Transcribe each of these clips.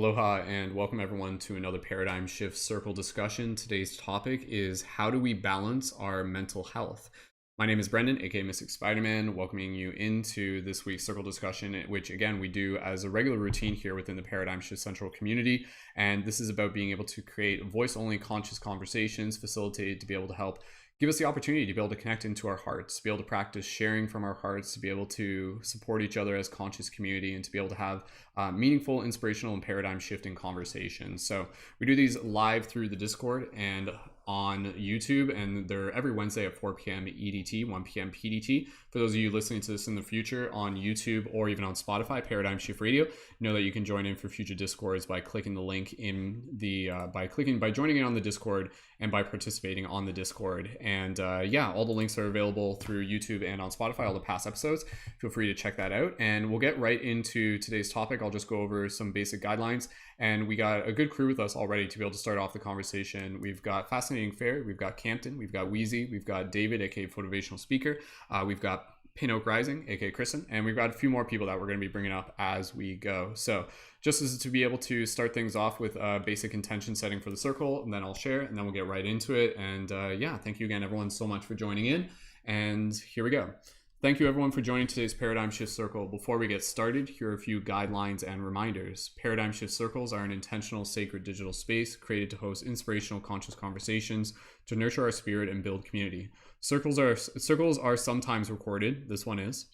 Aloha and welcome everyone to another Paradigm Shift Circle discussion. Today's topic is how do we balance our mental health? My name is Brendan, aka Mystic Spider-Man, welcoming you into this week's circle discussion, which again we do as a regular routine here within the Paradigm Shift Central community. And this is about being able to create voice-only conscious conversations facilitated to be able to help give us the opportunity to be able to connect into our hearts, to be able to practice sharing from our hearts, to be able to support each other as conscious community, and to be able to have meaningful, inspirational, and paradigm shifting conversations. So we do these live through the Discord and on YouTube, and they're every Wednesday at 4 p.m. EDT, 1 p.m. PDT. For those of you listening to this in the future on YouTube or even on Spotify, Paradigm Shift Radio, know that you can join in for future Discords by clicking the link in the by joining in on the Discord and by participating on the Discord. And yeah, all the links are available through YouTube and on Spotify, all the past episodes. Feel free to check that out. And we'll get right into today's topic. I'll just go over some basic guidelines. And we got a good crew with us already to be able to start off the conversation. We've got Fascinating Fair, we've got Campton, we've got Wiley, we've got David, aka Motivational Speaker, we've got Pin Oak Rising, aka Kristen, and we've got a few more people that we're going to be bringing up as we go. So just as to be able to start things off with basic intention setting for the circle, and then I'll share, and then we'll get right into it. And yeah, thank you again, everyone, so much for joining in. And here we go. Thank you everyone for joining today's Paradigm Shift Circle. Before we get started, here are a few guidelines and reminders. Paradigm Shift Circles are an intentional, sacred digital space created to host inspirational, conscious conversations to nurture our spirit and build community. Circles are sometimes recorded. This one is.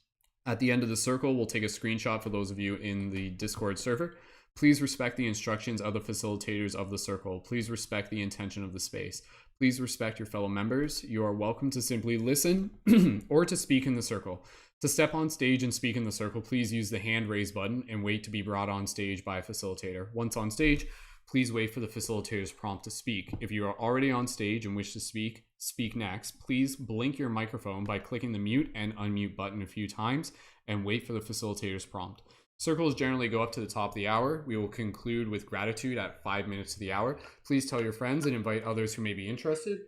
At the end of the circle, we'll take a screenshot for those of you in the Discord server. Please respect the instructions of the facilitators of the circle. Please respect the intention of the space. Please respect your fellow members. You are welcome to simply listen or to speak in the circle. To step on stage and speak in the circle, please use the hand raise button and wait to be brought on stage by a facilitator. Once on stage, please wait for the facilitator's prompt to speak. If you are already on stage and wish to speak next. Please blink your microphone by clicking the mute and unmute button a few times and wait for the facilitator's prompt. Circles generally go up to the top of the hour. We will conclude with gratitude at 5 minutes to the hour. Please tell your friends and invite others who may be interested.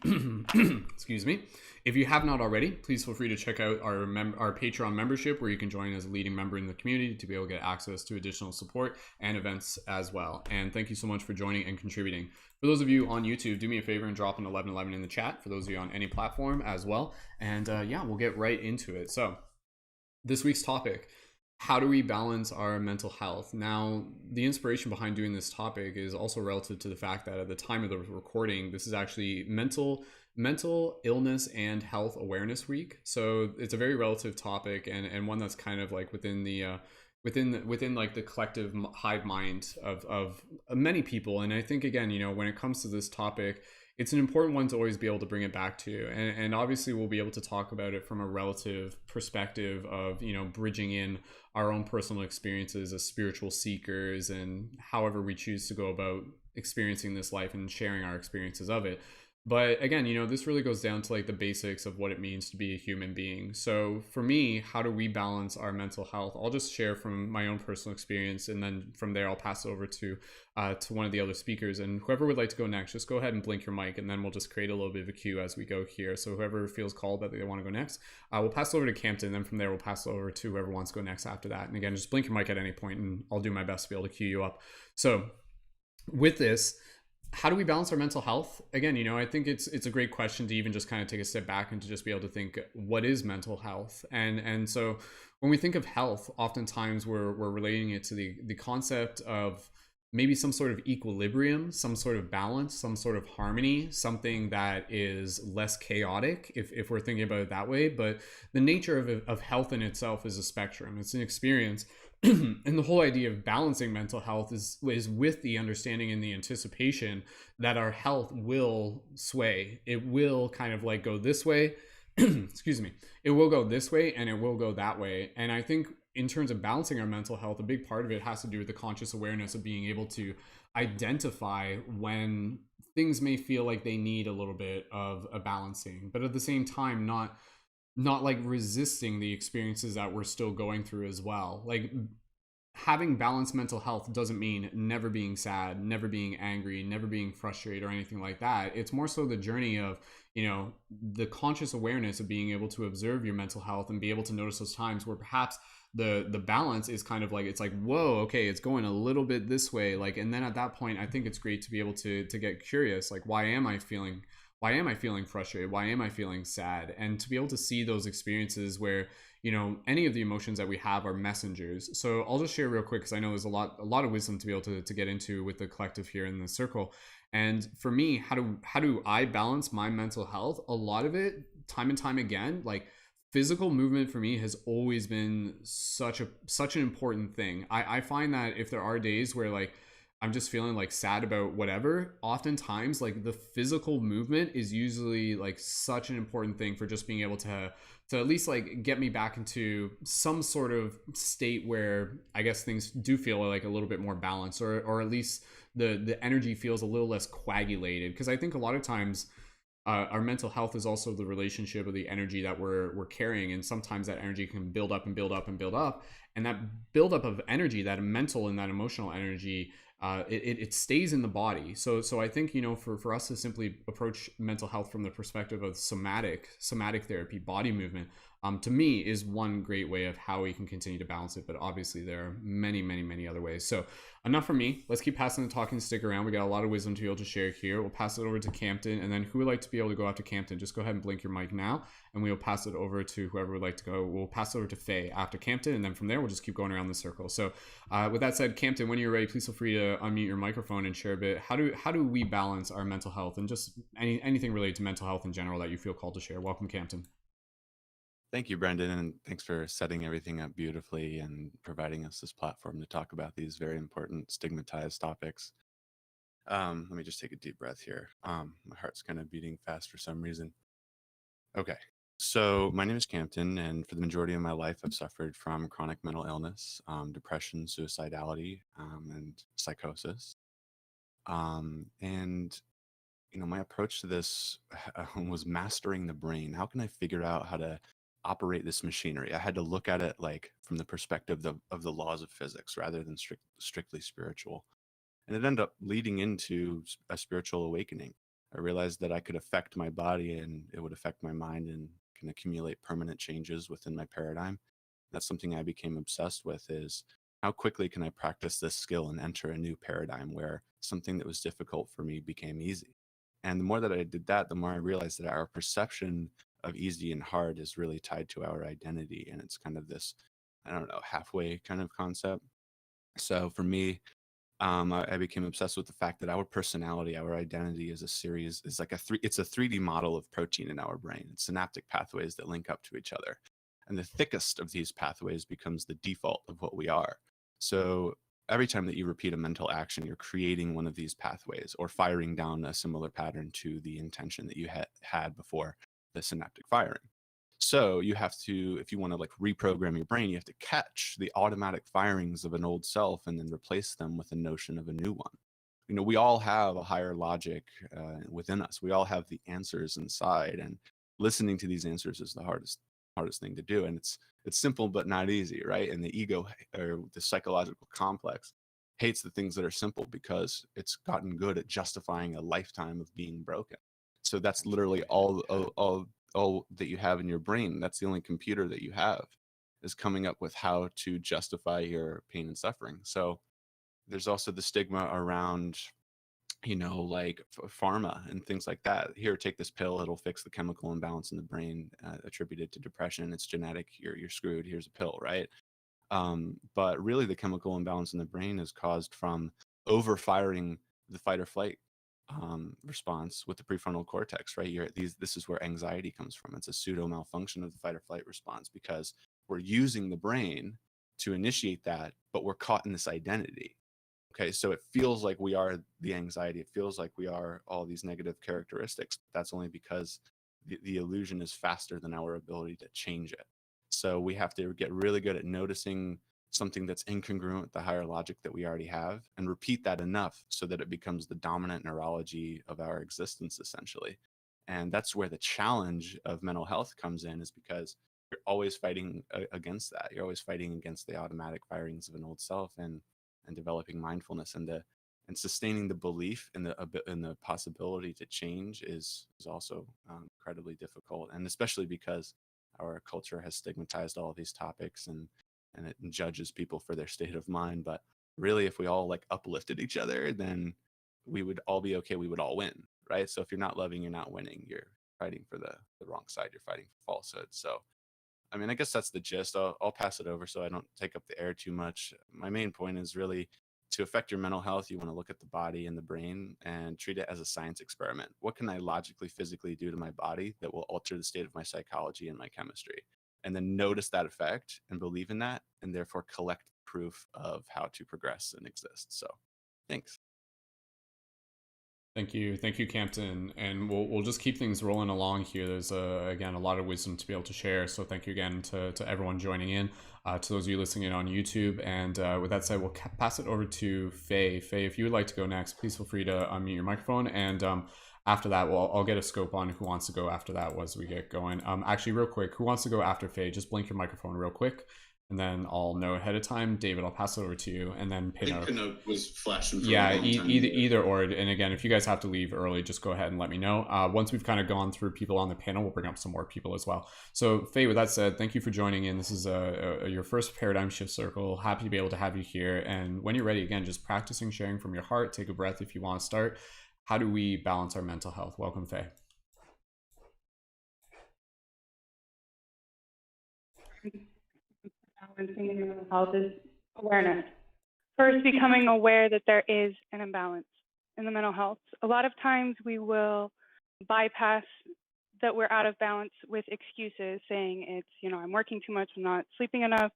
Excuse me. If you have not already, please feel free to check out our Patreon membership, where you can join as a leading member in the community to be able to get access to additional support and events as well. And thank you so much for joining and contributing. For those of you on YouTube, do me a favor and drop an 1111 in the chat. For those of you on any platform as well. And yeah, we'll get right into it. So this week's topic: how do we balance our mental health? Now, the inspiration behind doing this topic is also relative to the fact that at the time of the recording, this is actually mental illness and health awareness week. So it's a very relative topic, and one that's kind of like within the within like the collective hive mind of many people. And I think, again, when it comes to this topic, it's an important one to always be able to bring it back to. And obviously we'll be able to talk about it from a relative perspective of, bridging in our own personal experiences as spiritual seekers and however we choose to go about experiencing this life and sharing our experiences of it. But again, this really goes down to like the basics of what it means to be a human being. So for me, how do we balance our mental health? I'll just share from my own personal experience, and then from there I'll pass it over to one of the other speakers. And whoever would like to go next, just go ahead and blink your mic, and then we'll just create a little bit of a queue as we go here. So whoever feels called that they want to go next, we'll pass it over to Campton, and then from there we'll pass it over to whoever wants to go next after that. And again, just blink your mic at any point, and I'll do my best to be able to queue you up. So with this, how do we balance our mental health? Again, I think it's a great question to even just kind of take a step back and to just be able to think, what is mental health? And so when we think of health, oftentimes we're relating it to the concept of maybe some sort of equilibrium, some sort of balance, some sort of harmony, something that is less chaotic, if we're thinking about it that way. But the nature of health in itself is a spectrum. It's an experience. And the whole idea of balancing mental health is with the understanding and the anticipation that our health will sway. It will kind of like go this way. Excuse me. It will go this way and it will go that way. And I think in terms of balancing our mental health, a big part of it has to do with the conscious awareness of being able to identify when things may feel like they need a little bit of a balancing, but at the same time, not like resisting the experiences that we're still going through as well. Like, having balanced mental health doesn't mean never being sad, never being angry, never being frustrated or anything like that. It's more so the journey of, the conscious awareness of being able to observe your mental health and be able to notice those times where perhaps the balance is kind of like, it's like, whoa, okay, it's going a little bit this way, like, and then at that point I think it's great to be able to get curious, like, why am I feeling frustrated, why am I feeling sad, and to be able to see those experiences where any of the emotions that we have are messengers. So I'll just share real quick, because I know there's a lot of wisdom to be able to get into with the collective here in the circle. And for me, how do I balance my mental health? A lot of it, time and time again, like, physical movement for me has always been such an important thing. I find that if there are days where, like, I'm just feeling like sad about whatever, oftentimes like the physical movement is usually like such an important thing for just being able to at least like get me back into some sort of state where I guess things do feel like a little bit more balanced, or at least the energy feels a little less coagulated. Because I think a lot of times our mental health is also the relationship of the energy that we're carrying, and sometimes that energy can build up and build up and build up, and that buildup of energy, that mental and that emotional energy, it stays in the body. So I think for us to simply approach mental health from the perspective of somatic therapy, body movement, to me is one great way of how we can continue to balance it. But obviously there are many other ways. So enough from me. Let's keep passing the talking stick around. We got a lot of wisdom to be able to share here. We'll pass it over to Campton, and then who would like to be able to go after Campton? Just go ahead and blink your mic now, and we'll pass it over to whoever would like to go. We'll pass it over to Faye after Campton, and then from there we'll just keep going around the circle. So with that said, Campton, when you're ready, please feel free to unmute your microphone and share a bit. How do we balance our mental health, and just anything related to mental health in general that you feel called to share? Welcome, Campton. Thank you, Brendan, and thanks for setting everything up beautifully and providing us this platform to talk about these very important stigmatized topics. Let me just take a deep breath here. My heart's kind of beating fast for some reason. Okay, so my name is Campton, and for the majority of my life, I've suffered from chronic mental illness, depression, suicidality, and psychosis. And my approach to this was mastering the brain. How can I figure out how to operate this machinery? I had to look at it like from the perspective of the laws of physics rather than strictly spiritual. And it ended up leading into a spiritual awakening. I realized that I could affect my body and it would affect my mind and can accumulate permanent changes within my paradigm. That's something I became obsessed with, is how quickly can I practice this skill and enter a new paradigm where something that was difficult for me became easy. And the more that I did that, the more I realized that our perception of easy and hard is really tied to our identity. And it's kind of this, I don't know, halfway kind of concept. So for me, I became obsessed with the fact that our personality, our identity is it's a 3D model of protein in our brain. It's synaptic pathways that link up to each other. And the thickest of these pathways becomes the default of what we are. So every time that you repeat a mental action, you're creating one of these pathways or firing down a similar pattern to the intention that you had before the synaptic firing. So you have to, if you want to like reprogram your brain, you have to catch the automatic firings of an old self and then replace them with a notion of a new one. We all have a higher logic within us. We all have the answers inside, and listening to these answers is the hardest thing to do. And it's simple but not easy, right? And the ego, or the psychological complex, hates the things that are simple because it's gotten good at justifying a lifetime of being broken. So that's literally all that you have in your brain. That's the only computer that you have, is coming up with how to justify your pain and suffering. So there's also the stigma around, like pharma and things like that. Here, take this pill, it'll fix the chemical imbalance in the brain attributed to depression. It's genetic, you're screwed, here's a pill, right? But really the chemical imbalance in the brain is caused from overfiring the fight or flight response with the prefrontal cortex, right? This is where anxiety comes from. It's a pseudo malfunction of the fight or flight response because we're using the brain to initiate that, but we're caught in this identity. Okay, so it feels like we are the anxiety. It feels like we are all these negative characteristics. That's only because the illusion is faster than our ability to change it. So we have to get really good at noticing something that's incongruent with the higher logic that we already have and repeat that enough so that it becomes the dominant neurology of our existence, essentially. And that's where the challenge of mental health comes in, is because you're always fighting against that. You're always fighting against the automatic firings of an old self, and developing mindfulness. And and sustaining the belief in the possibility to change is also incredibly difficult, and especially because our culture has stigmatized all of these topics, and it judges people for their state of mind. But really, if we all like uplifted each other, then we would all be okay. We would all win, right? So if you're not loving, you're not winning. You're fighting for the wrong side. You're fighting for falsehood. So I mean, I guess that's the gist. I'll pass it over so I don't take up the air too much. My main point is really to affect your mental health, you want to look at the body and the brain and treat it as a science experiment. What can I logically, physically do to my body that will alter the state of my psychology and my chemistry? And then notice that effect and believe in that, and therefore collect proof of how to progress and exist. So, thanks. Thank you, Campton, and we'll just keep things rolling along here. There's again a lot of wisdom to be able to share, so thank you again to everyone joining in, to those of you listening in on YouTube. And with that said, we'll pass it over to Faye. Faye, if you would like to go next, please feel free to unmute your microphone, and after that, I'll get a scope on who wants to go after that as we get going. Actually, real quick, who wants to go after Faye? Just blink your microphone real quick, and then I'll know ahead of time. David, I'll pass it over to you, and then I think Pinot was flashing for yeah, a long time. either or. And again, if you guys have to leave early, just go ahead and let me know. Once we've kind of gone through people on the panel, we'll bring up some more people as well. So Faye, with that said, thank you for joining in. This is your first Paradigm Shift Circle. Happy to be able to have you here. And when you're ready, again, just practicing sharing from your heart. Take a breath if you want to start. How do we balance our mental health? Welcome, Faye. Balancing your mental health is awareness. First, becoming aware that there is an imbalance in the mental health. A lot of times we will bypass that we're out of balance with excuses, saying it's, I'm working too much, I'm not sleeping enough,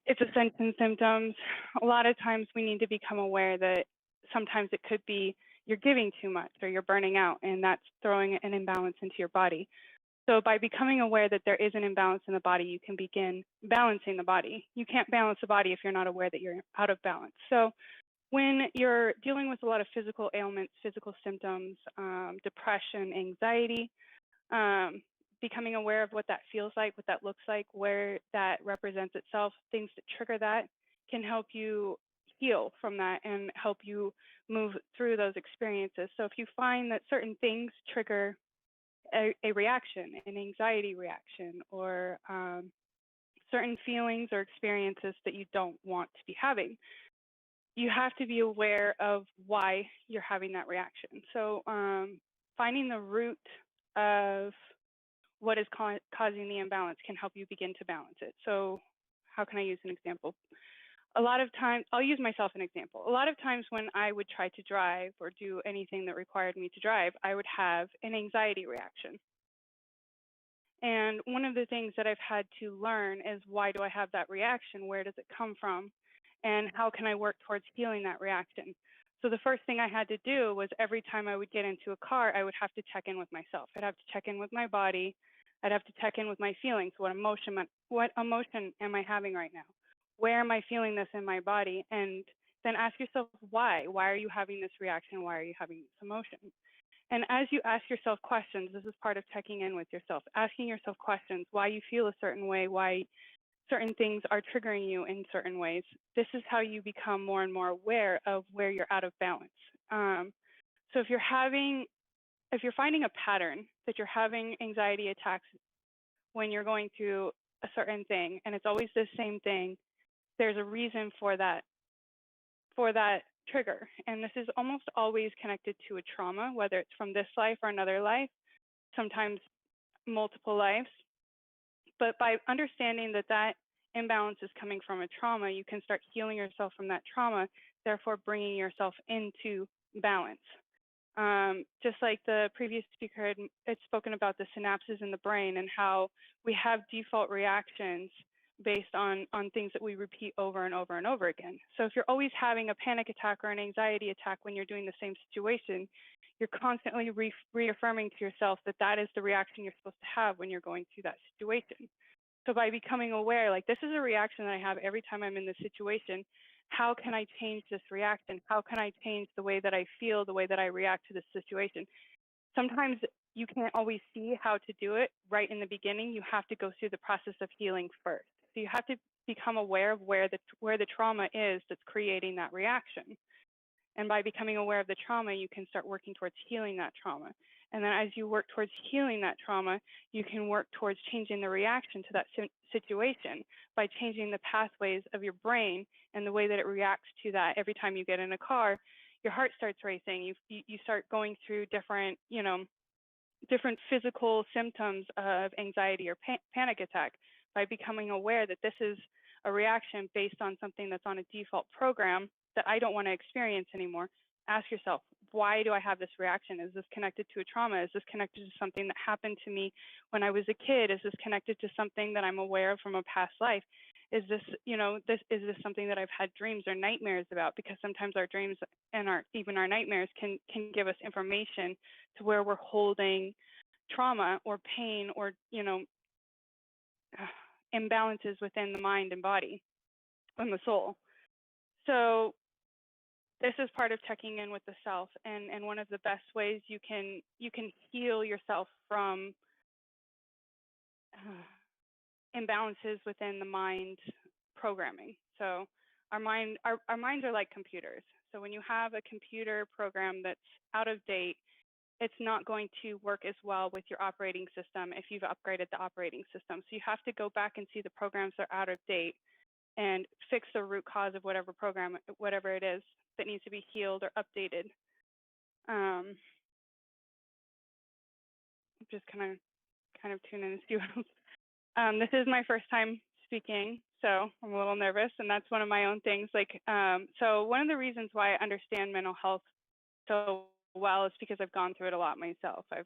it's a sense and symptoms. A lot of times we need to become aware that sometimes it could be you're giving too much or you're burning out, and that's throwing an imbalance into your body. So by becoming aware that there is an imbalance in the body, you can begin balancing the body. You can't balance the body if you're not aware that you're out of balance. So when you're dealing with a lot of physical ailments, physical symptoms, depression, anxiety, becoming aware of what that feels like, what that looks like, where that represents itself, things that trigger that can help you heal from that and help you move through those experiences. So if you find that certain things trigger a reaction, an anxiety reaction, or certain feelings or experiences that you don't want to be having, you have to be aware of why you're having that reaction. So finding the root of what is causing the imbalance can help you begin to balance it. So how can I use an example? A lot of times, I'll use myself an example. A lot of times when I would try to drive or do anything that required me to drive, I would have an anxiety reaction. And one of the things that I've had to learn is, why do I have that reaction? Where does it come from? And how can I work towards healing that reaction? So the first thing I had to do was, every time I would get into a car, I would have to check in with myself. I'd have to check in with my body. I'd have to check in with my feelings. What emotion am I having right now? Where am I feeling this in my body? And then ask yourself why. Why are you having this reaction? Why are you having this emotion? And as you ask yourself questions, this is part of checking in with yourself, asking yourself questions, why you feel a certain way, why certain things are triggering you in certain ways. This is how you become more and more aware of where you're out of balance. So if you're finding a pattern that you're having anxiety attacks when you're going through a certain thing, and it's always the same thing, there's a reason for that trigger. And this is almost always connected to a trauma, whether it's from this life or another life, sometimes multiple lives. But by understanding that that imbalance is coming from a trauma, you can start healing yourself from that trauma, therefore bringing yourself into balance. Just like the previous speaker had spoken about the synapses in the brain and how we have default reactions based on things that we repeat over and over and over again. So if you're always having a panic attack or an anxiety attack when you're doing the same situation, you're constantly reaffirming to yourself that that is the reaction you're supposed to have when you're going through that situation. So by becoming aware, like, this is a reaction that I have every time I'm in this situation, how can I change this reaction? How can I change the way that I feel, the way that I react to this situation? Sometimes you can't always see how to do it right in the beginning. You have to go through the process of healing first. So you have to become aware of where the trauma is that's creating that reaction. And by becoming aware of the trauma, you can start working towards healing that trauma. And then as you work towards healing that trauma, you can work towards changing the reaction to that situation by changing the pathways of your brain and the way that it reacts to that. Every time you get in a car, your heart starts racing. You start going through different, different physical symptoms of anxiety or panic attack by becoming aware that this is a reaction based on something that's on a default program that I don't want to experience anymore. Ask yourself, why do I have this reaction? Is this connected to a trauma? Is this connected to something that happened to me when I was a kid? Is this connected to something that I'm aware of from a past life? Is this, is this something that I've had dreams or nightmares about? Because sometimes our dreams and even our nightmares can give us information to where we're holding trauma or pain or, imbalances within the mind and body and the soul. So this is part of checking in with the self, and one of the best ways you can heal yourself from imbalances within the mind programming. So our minds are like computers. So when you have a computer program that's out of date, it's not going to work as well with your operating system if you've upgraded the operating system. So you have to go back and see the programs that are out of date and fix the root cause of whatever program, whatever it is that needs to be healed or updated. Just kind of tune in and see what else. This is my first time speaking, so I'm a little nervous, and that's one of my own things. So one of the reasons why I understand mental health so well is because I've gone through it a lot myself. I've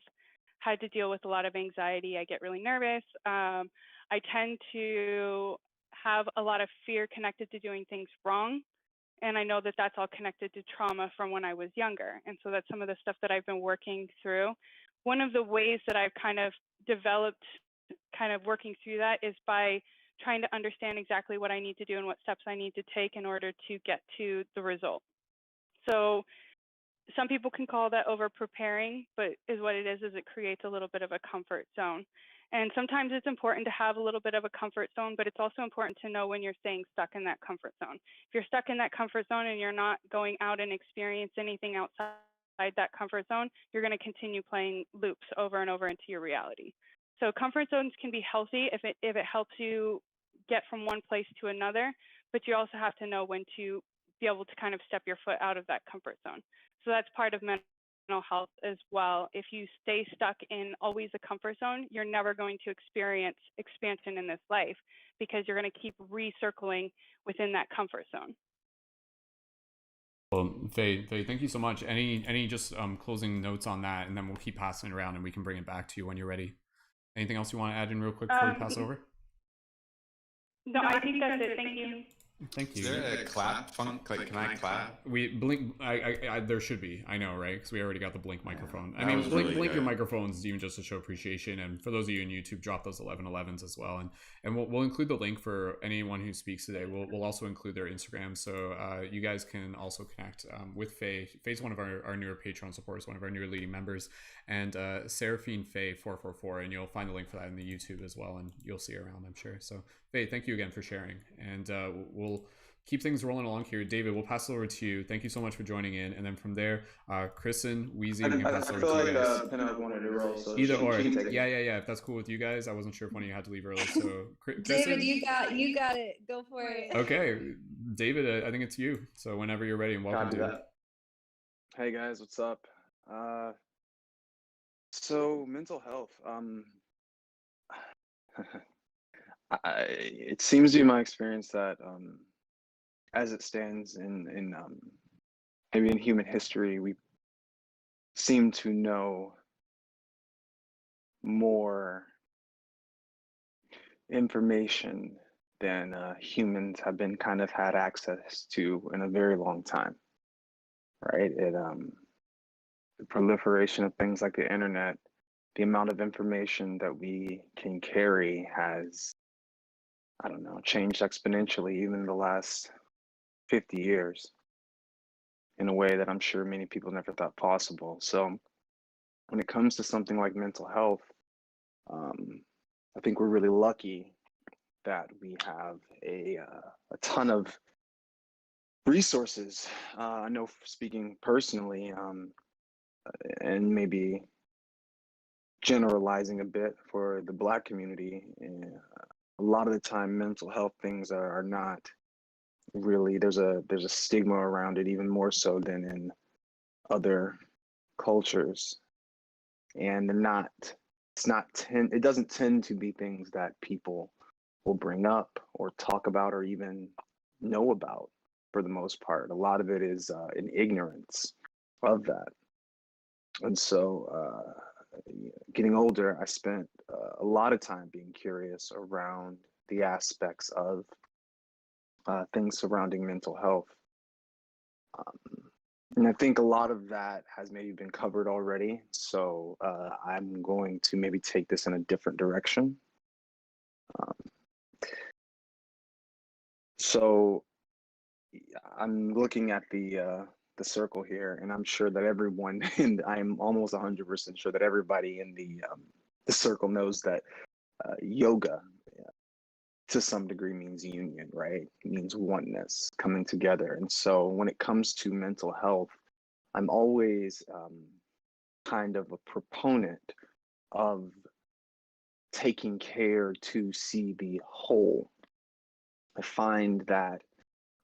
had to deal with a lot of anxiety. I get really nervous. I tend to have a lot of fear connected to doing things wrong. And I know that that's all connected to trauma from when I was younger. And so that's some of the stuff that I've been working through. One of the ways that I've kind of developed working through that is by trying to understand exactly what I need to do and what steps I need to take in order to get to the result. So some people can call that over preparing, but what it is it creates a little bit of a comfort zone. And sometimes it's important to have a little bit of a comfort zone, but it's also important to know when you're staying stuck in that comfort zone. If you're stuck in that comfort zone and you're not going out and experience anything outside that comfort zone, you're going to continue playing loops over and over into your reality. So comfort zones can be healthy if it helps you get from one place to another, but you also have to know when to be able to kind of step your foot out of that comfort zone. So that's part of mental health as well. If you stay stuck in always a comfort zone, you're never going to experience expansion in this life because you're going to keep recircling within that comfort zone. Well, Faye, thank you so much. Any just closing notes on that, and then we'll keep passing it around and we can bring it back to you when you're ready. Anything else you want to add in real quick before we pass over? No, I think that's it. Thank you. Thank you. Is there a clap function? Like, can I clap? We blink. There should be. I know, right? Because we already got the blink microphone. Yeah, I mean, blink really your microphones even just to show appreciation. And for those of you in YouTube, drop those 1111s as well. And we'll include the link for anyone who speaks today. We'll also include their Instagram, so you guys can also connect with Faye. Faye's one of our newer Patreon supporters, one of our newer leading members, and Seraphine Faye 444. And you'll find the link for that in the YouTube as well, and you'll see her around, I'm sure. So Faye, thank you again for sharing, and we'll keep things rolling along here. David, we'll pass it over to you. Thank you so much for joining in. And then from there, Kristen, Wheezy, we can pass it over to you guys. Pinnock wanted to roll, so Either she or. can take it. Yeah. If that's cool with you guys. I wasn't sure if one of you had to leave early. So, Kristen? David, you got it. Go for it. Okay. David, I think it's you. So whenever you're ready, and welcome Copy to that. Hey guys, what's up? So mental health. It seems to be my experience that as it stands in maybe in human history, we seem to know more information than humans have been kind of had access to in a very long time, right? The proliferation of things like the internet, the amount of information that we can carry has, I don't know, changed exponentially even in the last 50 years in a way that I'm sure many people never thought possible. So when it comes to something like mental health, I think we're really lucky that we have a ton of resources. I know, speaking personally, and maybe generalizing a bit for the Black community, a lot of the time mental health things are not really, there's a stigma around it, even more so than in other cultures, and it doesn't tend to be things that people will bring up or talk about or even know about. For the most part, a lot of it is in ignorance of that. And so getting older, I spent a lot of time being curious around the aspects of things surrounding mental health. And I think a lot of that has maybe been covered already. So I'm going to maybe take this in a different direction. So I'm looking at the circle here, and I'm sure that everyone, and I'm almost 100% sure that everybody in the circle knows that yoga, to some degree, means union, right? It means oneness, coming together. And so when it comes to mental health, I'm always kind of a proponent of taking care to see the whole. I find that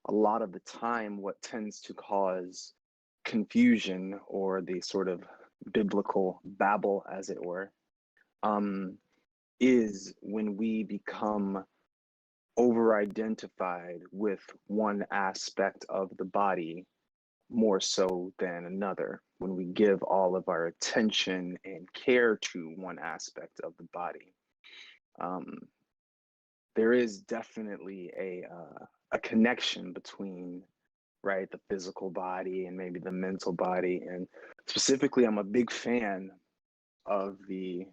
a lot of the time, what tends to cause confusion, or the sort of biblical babble, as it were, is when we become over-identified with one aspect of the body more so than another, when we give all of our attention and care to one aspect of the body. There is definitely a connection between, right, the physical body and maybe the mental body. And specifically, I'm a big fan of the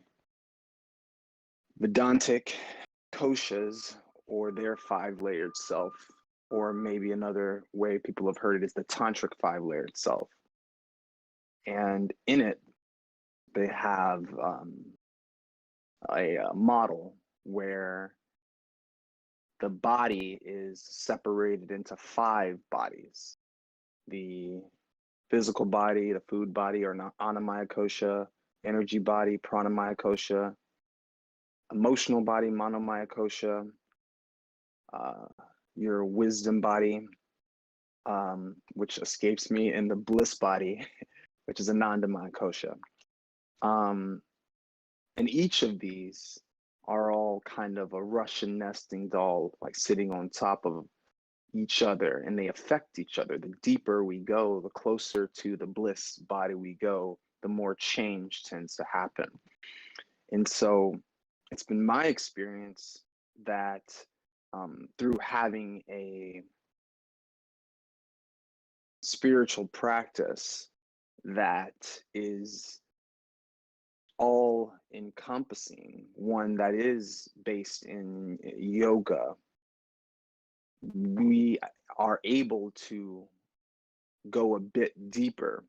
Vedantic koshas, or their 5-layered self, or maybe another way people have heard it is the tantric 5-layered self. And in it, they have a model where the body is separated into 5 bodies: the physical body, the food body, or annamaya kosha; energy body, pranamaya kosha; emotional body, manomaya kosha; your wisdom body, which escapes me, and the bliss body, which is anandamaya kosha. And each of these are all kind of a Russian nesting doll, like sitting on top of each other, and they affect each other. The deeper we go, the closer to the bliss body we go, the more change tends to happen. And so it's been my experience that through having a spiritual practice that is all encompassing, one that is based in yoga, we are able to go a bit deeper.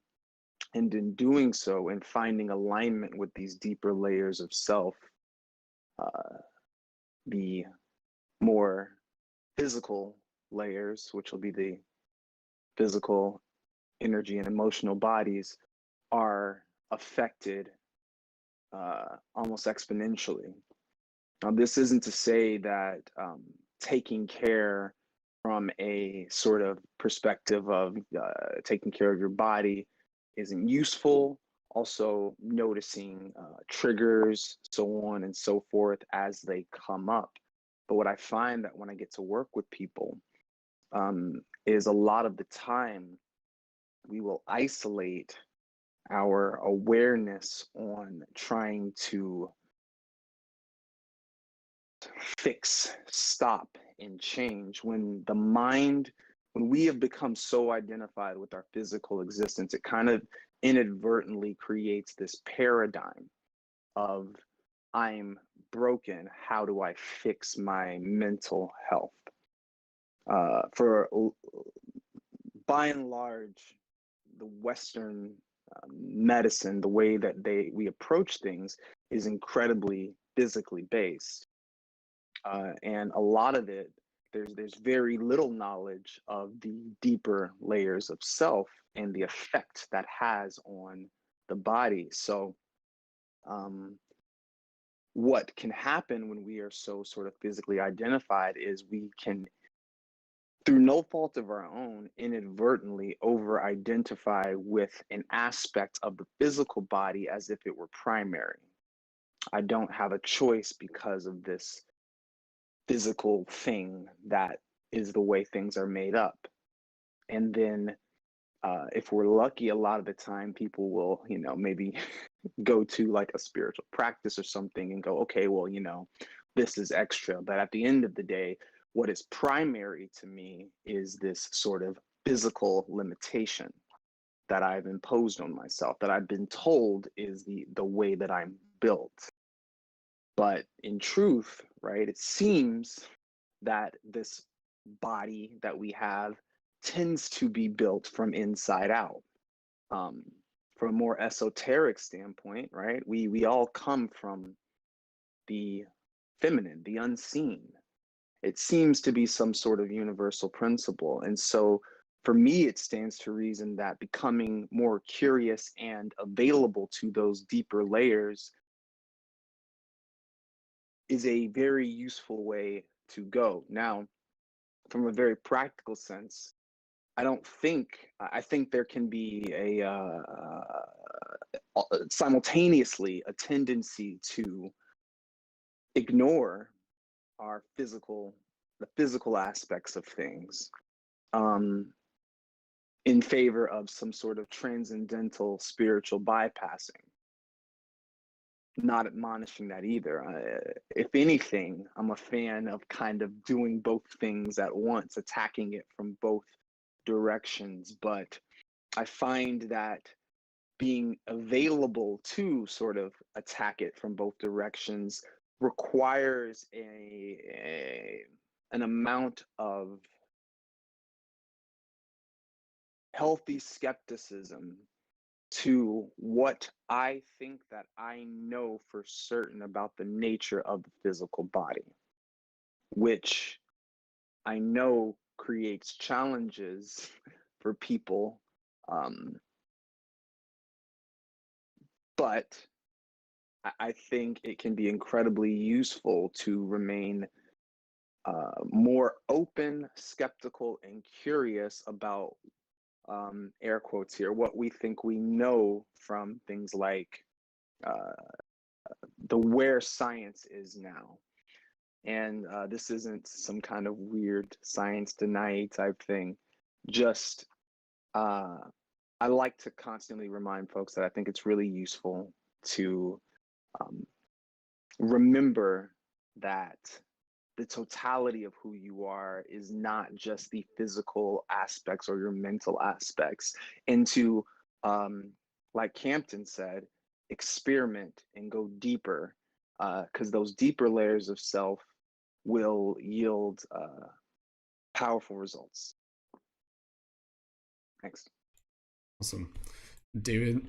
And in doing so, and finding alignment with these deeper layers of self, the more physical layers, which will be the physical, energy, and emotional bodies, are affected almost exponentially. Now, this isn't to say that taking care from a sort of perspective of taking care of your body isn't useful. Also noticing triggers, so on and so forth, as they come up. But what I find that when I get to work with people is a lot of the time we will isolate our awareness on trying to fix, stop, and change, when the mind, when we have become so identified with our physical existence, it kind of inadvertently creates this paradigm of, I'm broken, how do I fix my mental health? By and large, the Western medicine, the way that we approach things is incredibly physically based. And a lot of it, there's very little knowledge of the deeper layers of self and the effect that has on the body. So what can happen when we are so sort of physically identified is we can, through no fault of our own, inadvertently over identify with an aspect of the physical body as if it were primary. I don't have a choice because of this physical thing that is the way things are made up. And then if we're lucky, a lot of the time people will, maybe go to like a spiritual practice or something and go, okay, well, this is extra. But at the end of the day, what is primary to me is this sort of physical limitation that I've imposed on myself, that I've been told is the way that I'm built. But in truth, right, it seems that this body that we have tends to be built from inside out. From a more esoteric standpoint, right, we all come from the feminine, the unseen. It seems to be some sort of universal principle. And so for me, it stands to reason that becoming more curious and available to those deeper layers is a very useful way to go. Now, from a very practical sense, I think there can be simultaneously a tendency to ignore the physical aspects of things in favor of some sort of transcendental spiritual bypassing. Not admonishing that either. If anything, I'm a fan of kind of doing both things at once, attacking it from both directions. But I find that being available to sort of attack it from both directions requires an amount of healthy skepticism to what I think that I know for certain about the nature of the physical body, which I know creates challenges for people. But I think it can be incredibly useful to remain more open, skeptical, and curious about air quotes here, what we think we know from things like the where science is now. And this isn't some kind of weird science deny type thing. Just, I like to constantly remind folks that I think it's really useful to remember that the totality of who you are is not just the physical aspects or your mental aspects, and to, like Campton said, experiment and go deeper, because those deeper layers of self will yield powerful results. Thanks. Awesome. David,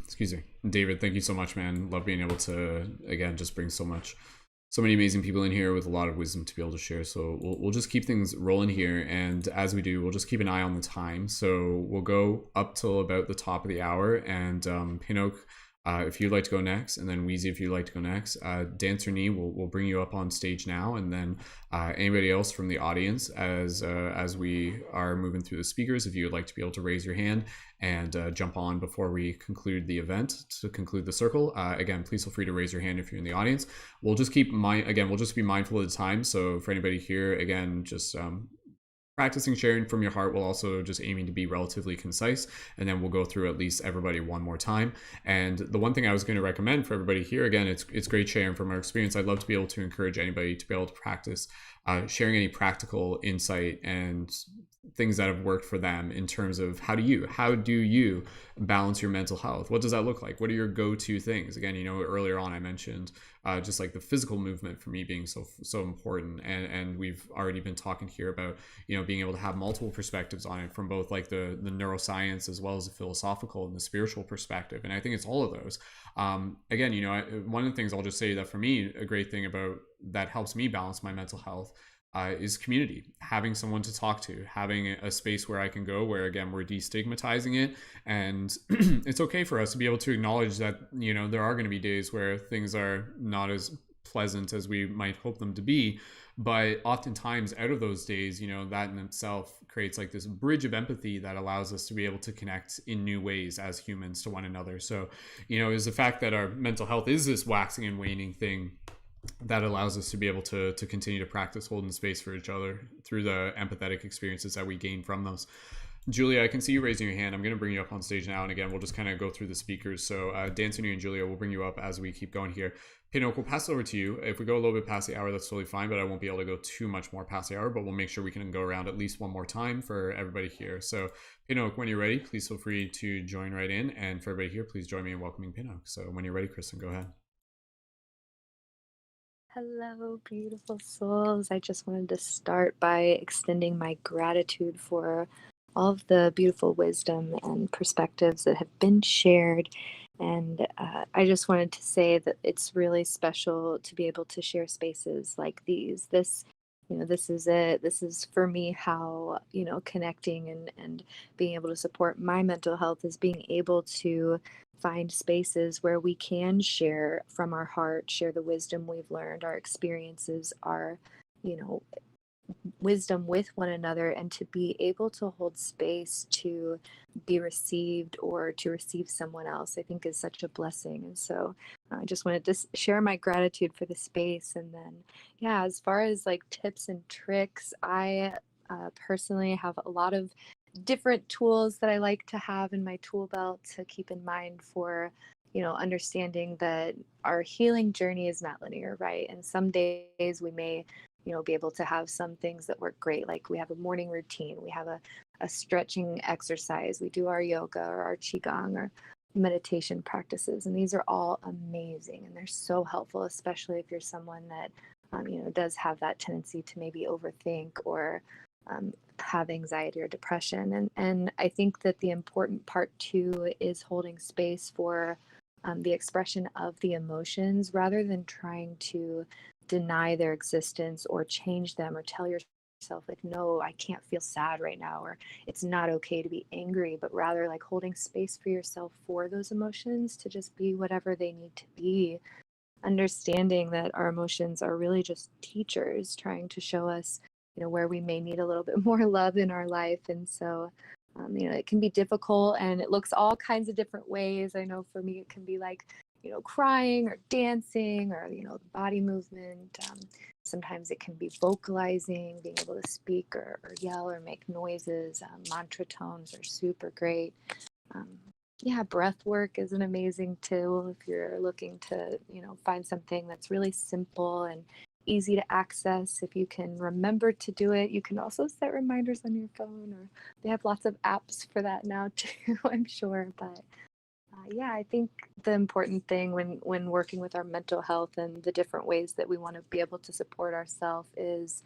excuse me. David, thank you so much, man. Love being able to, again, just bring so many amazing people in here with a lot of wisdom to be able to share. So we'll just keep things rolling here. And as we do, we'll just keep an eye on the time. So we'll go up till about the top of the hour. And Pinocchio, if you'd like to go next, and then Wheezy, if you'd like to go next. Dancer Knee, we'll bring you up on stage now. And then anybody else from the audience, as we are moving through the speakers, if you would like to be able to raise your hand and jump on before we conclude the event to conclude the circle. Again, please feel free to raise your hand if you're in the audience. We'll just keep we'll just be mindful of the time. So for anybody here, again, just practicing sharing from your heart, while also just aiming to be relatively concise, and then we'll go through at least everybody one more time. And the one thing I was going to recommend for everybody here, again, it's great sharing from our experience. I'd love to be able to encourage anybody to be able to practice sharing any practical insight and things that have worked for them in terms of how do you balance your mental health? What does that look like? What are your go-to things? Again, earlier on I mentioned just like the physical movement for me being so important, and we've already been talking here about being able to have multiple perspectives on it from both like the neuroscience as well as the philosophical and the spiritual perspective. And I think it's all of those. Again, one of the things I'll just say that for me, a great thing about that helps me balance my mental health is community, having someone to talk to, having a space where I can go, where again we're destigmatizing it, and it's okay for us to be able to acknowledge that, you know, there are going to be days where things are not as pleasant as we might hope them to be, but oftentimes out of those days, you know, that in itself creates like this bridge of empathy that allows us to be able to connect in new ways as humans to one another. So, you know, is the fact that our mental health is this waxing and waning thing that allows us to be able to continue to practice holding space for each other through the empathetic experiences that we gain from those. Julia, I can see you raising your hand. I'm going to bring you up on stage now, and again, we'll just kind of go through the speakers. So D'Anthony and Julia, we'll bring you up as we keep going here. Pinocchio, we'll pass it over to you. If we go a little bit past the hour, that's totally fine, but I won't be able to go too much more past the hour, but we'll make sure we can go around at least one more time for everybody here. So Pinocchio, when you're ready, please feel free to join right in. And for everybody here, please join me in welcoming Pinocchio. So when you're ready, Kristen, go ahead. Hello, beautiful souls. I just wanted to start by extending my gratitude for all of the beautiful wisdom and perspectives that have been shared. And I just wanted to say that it's really special to be able to share spaces like these. This is it. This is for me how, connecting and being able to support my mental health is being able to find spaces where we can share from our heart, share the wisdom we've learned, our experiences, our, wisdom with one another, and to be able to hold space to be received or to receive someone else, I think is such a blessing. And so I just wanted to share my gratitude for the space. And then, yeah, as far as like tips and tricks, I personally have a lot of different tools that I like to have in my tool belt to keep in mind for, understanding that our healing journey is not linear, right? And some days we may be able to have some things that work great. Like we have a morning routine, we have a stretching exercise, we do our yoga or our qigong or meditation practices. And these are all amazing. And they're so helpful, especially if you're someone that, does have that tendency to maybe overthink or have anxiety or depression. And I think that the important part too is holding space for the expression of the emotions rather than trying to deny their existence or change them or tell yourself like, no, I can't feel sad right now, or it's not okay to be angry, but rather like holding space for yourself for those emotions to just be whatever they need to be, understanding that our emotions are really just teachers trying to show us, where we may need a little bit more love in our life. And so it can be difficult and it looks all kinds of different ways. I know for me it can be like crying or dancing or, the body movement. Sometimes it can be vocalizing, being able to speak or yell or make noises. Mantra tones are super great. Breath work is an amazing tool if you're looking to, find something that's really simple and easy to access. If you can remember to do it, you can also set reminders on your phone, or they have lots of apps for that now too, I'm sure. But I think the important thing when working with our mental health and the different ways that we want to be able to support ourselves is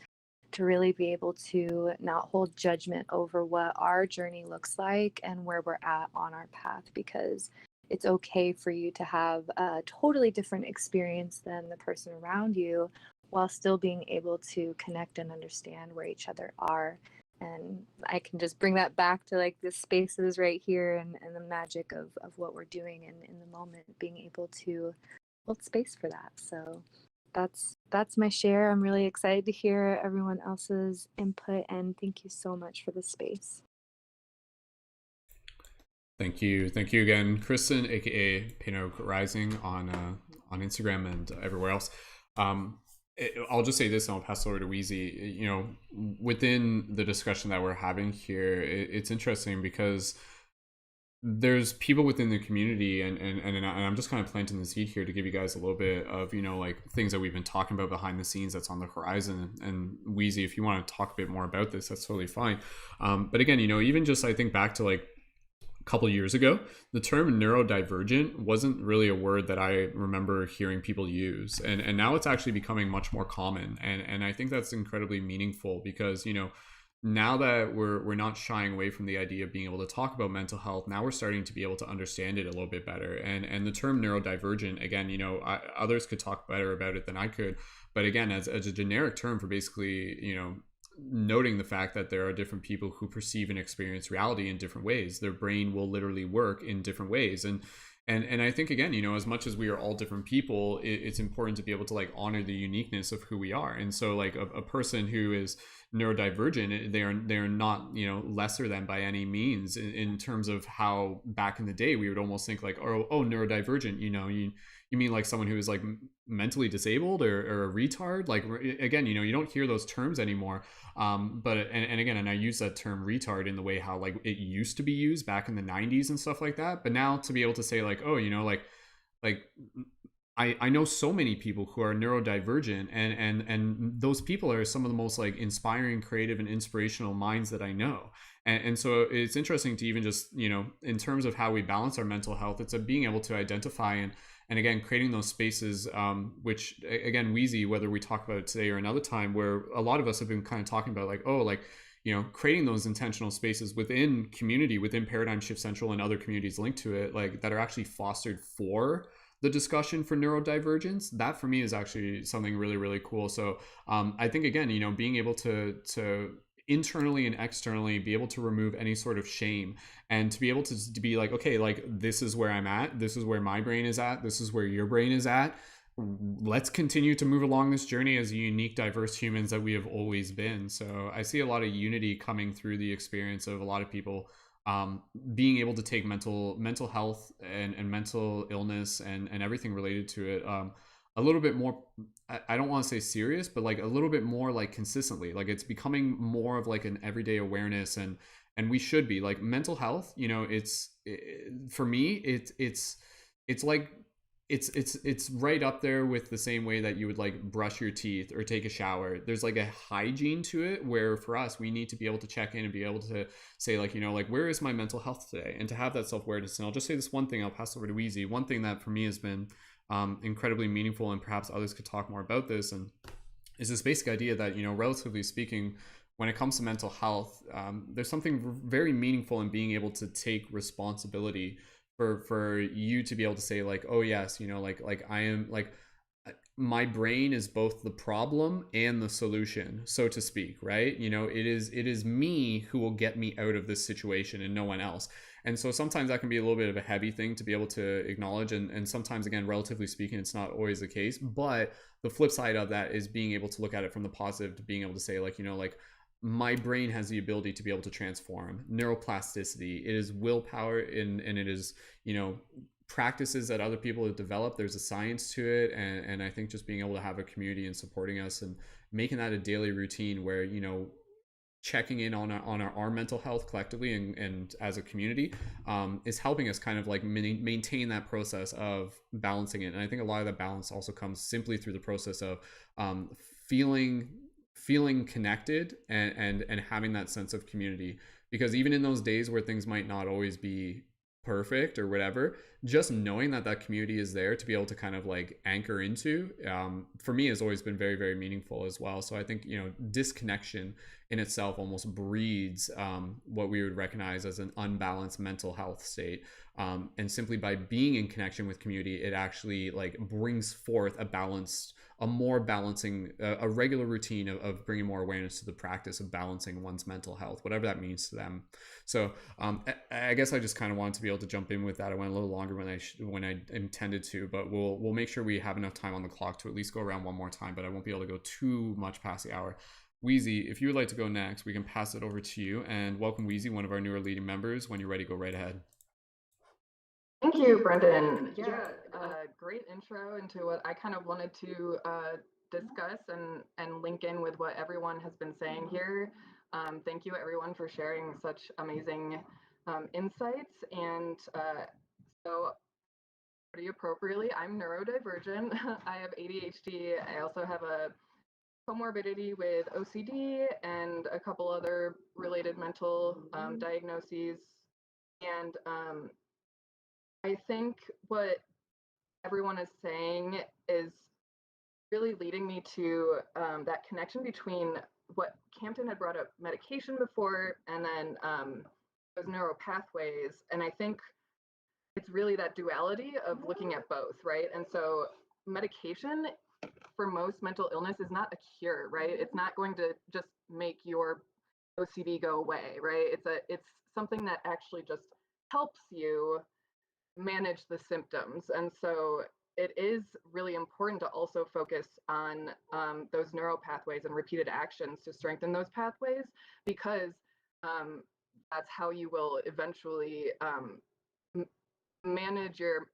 to really be able to not hold judgment over what our journey looks like and where we're at on our path, because it's okay for you to have a totally different experience than the person around you while still being able to connect and understand where each other are. And I can just bring that back to like the spaces right here and the magic of what we're doing in the moment, being able to hold space for that. So that's my share. I'm really excited to hear everyone else's input, and thank you so much for the space. Thank you again, Kristen, aka Pinocchio Rising on Instagram and everywhere else. I'll just say this and I'll pass it over to Wheezy. Within the discussion that we're having here, it's interesting because there's people within the community and I'm just kind of planting the seed here to give you guys a little bit of, like things that we've been talking about behind the scenes that's on the horizon. And Wheezy, if you want to talk a bit more about this, that's totally fine. But again, even just I think back to like couple years ago, the term neurodivergent wasn't really a word that I remember hearing people use, and now it's actually becoming much more common, and I think that's incredibly meaningful because now that we're not shying away from the idea of being able to talk about mental health, now we're starting to be able to understand it a little bit better. And the term neurodivergent, again, others could talk better about it than I could, but again, as a generic term for basically, you know, noting the fact that there are different people who perceive and experience reality in different ways. Their brain will literally work in different ways. And I think, again, you know, as much as we are all different people, it's important to be able to like honor the uniqueness of who we are. And so like a person who is neurodivergent, they're not, you know, lesser than by any means in terms of how back in the day we would almost think like, oh, neurodivergent, you know, you mean like someone who is like mentally disabled or a retard? Like, again, you know, you don't hear those terms anymore. But again, and I use that term retard in the way how like it used to be used back in the 90s and stuff like that. But now to be able to say like, oh, you know, like I know so many people who are neurodivergent, and those people are some of the most like inspiring, creative, and inspirational minds that I know. And so it's interesting to even just, you know, in terms of how we balance our mental health, it's being able to identify and again, creating those spaces, which again, Wheezy, whether we talk about it today or another time, where a lot of us have been kind of talking about like, oh, like, you know, creating those intentional spaces within community, within Paradigm Shift Central and other communities linked to it, like that are actually fostered for the discussion for neurodivergence. That for me is actually something really, really cool. So I think, again, you know, being able to internally and externally be able to remove any sort of shame and to be able to be like, okay, like this is where I'm at, this is where my brain is at, this is where your brain is at, let's continue to move along this journey as unique, diverse humans that we have always been. So I see a lot of unity coming through the experience of a lot of people being able to take mental health and mental illness and everything related to it a little bit more, I don't want to say serious, but like a little bit more like consistently. Like it's becoming more of like an everyday awareness, and we should be like mental health, you know, for me it's like it's right up there with the same way that you would like brush your teeth or take a shower. There's like a hygiene to it where for us we need to be able to check in and be able to say like, you know, like where is my mental health today, and to have that self-awareness. And I'll just say this one thing, I'll pass over to Wheezy. One thing that for me has been incredibly meaningful, and perhaps others could talk more about this, and is this basic idea that, you know, relatively speaking, when it comes to mental health, there's something very meaningful in being able to take responsibility for you to be able to say like, oh yes, you know, like I am like, my brain is both the problem and the solution, so to speak, right? You know, it is me who will get me out of this situation and no one else. And so sometimes that can be a little bit of a heavy thing to be able to acknowledge, and sometimes, again, relatively speaking, it's not always the case. But the flip side of that is being able to look at it from the positive, to being able to say like, you know, like my brain has the ability to be able to transform. Neuroplasticity, it is willpower, and it is, you know, practices that other people have developed. There's a science to it, and I think just being able to have a community and supporting us and making that a daily routine where, you know, checking in on our mental health collectively and as a community is helping us kind of like maintain that process of balancing it. And I think a lot of that balance also comes simply through the process of feeling connected and having that sense of community. Because even in those days where things might not always be perfect or whatever, just knowing that community is there to be able to kind of like anchor into, for me has always been very, very meaningful as well. So I think, you know, disconnection in itself almost breeds what we would recognize as an unbalanced mental health state. And simply by being in connection with community, it actually like brings forth a more balancing, a regular routine of bringing more awareness to the practice of balancing one's mental health, whatever that means to them. So I guess I just kind of wanted to be able to jump in with that. I went a little longer when I intended to, but we'll make sure we have enough time on the clock to at least go around one more time, but I won't be able to go too much past the hour. Wheezy, if you would like to go next, we can pass it over to you. And welcome, Wheezy, one of our newer leading members. When you're ready, go right ahead. Thank you, Brendan. Yeah, great intro into what I kind of wanted to discuss and link in with what everyone has been saying here. Thank you, everyone, for sharing such amazing insights. And so pretty appropriately, I'm neurodivergent. I have ADHD. I also have a comorbidity with OCD and a couple other related mental diagnoses. And I think what everyone is saying is really leading me to that connection between what Campton had brought up, medication before, and then those neural pathways. And I think it's really that duality of looking at both, right? And so medication for most mental illness is not a cure, right? It's not going to just make your OCD go away, right? It's something that actually just helps you manage the symptoms. And so it is really important to also focus on those neural pathways and repeated actions to strengthen those pathways, because that's how you will eventually manage your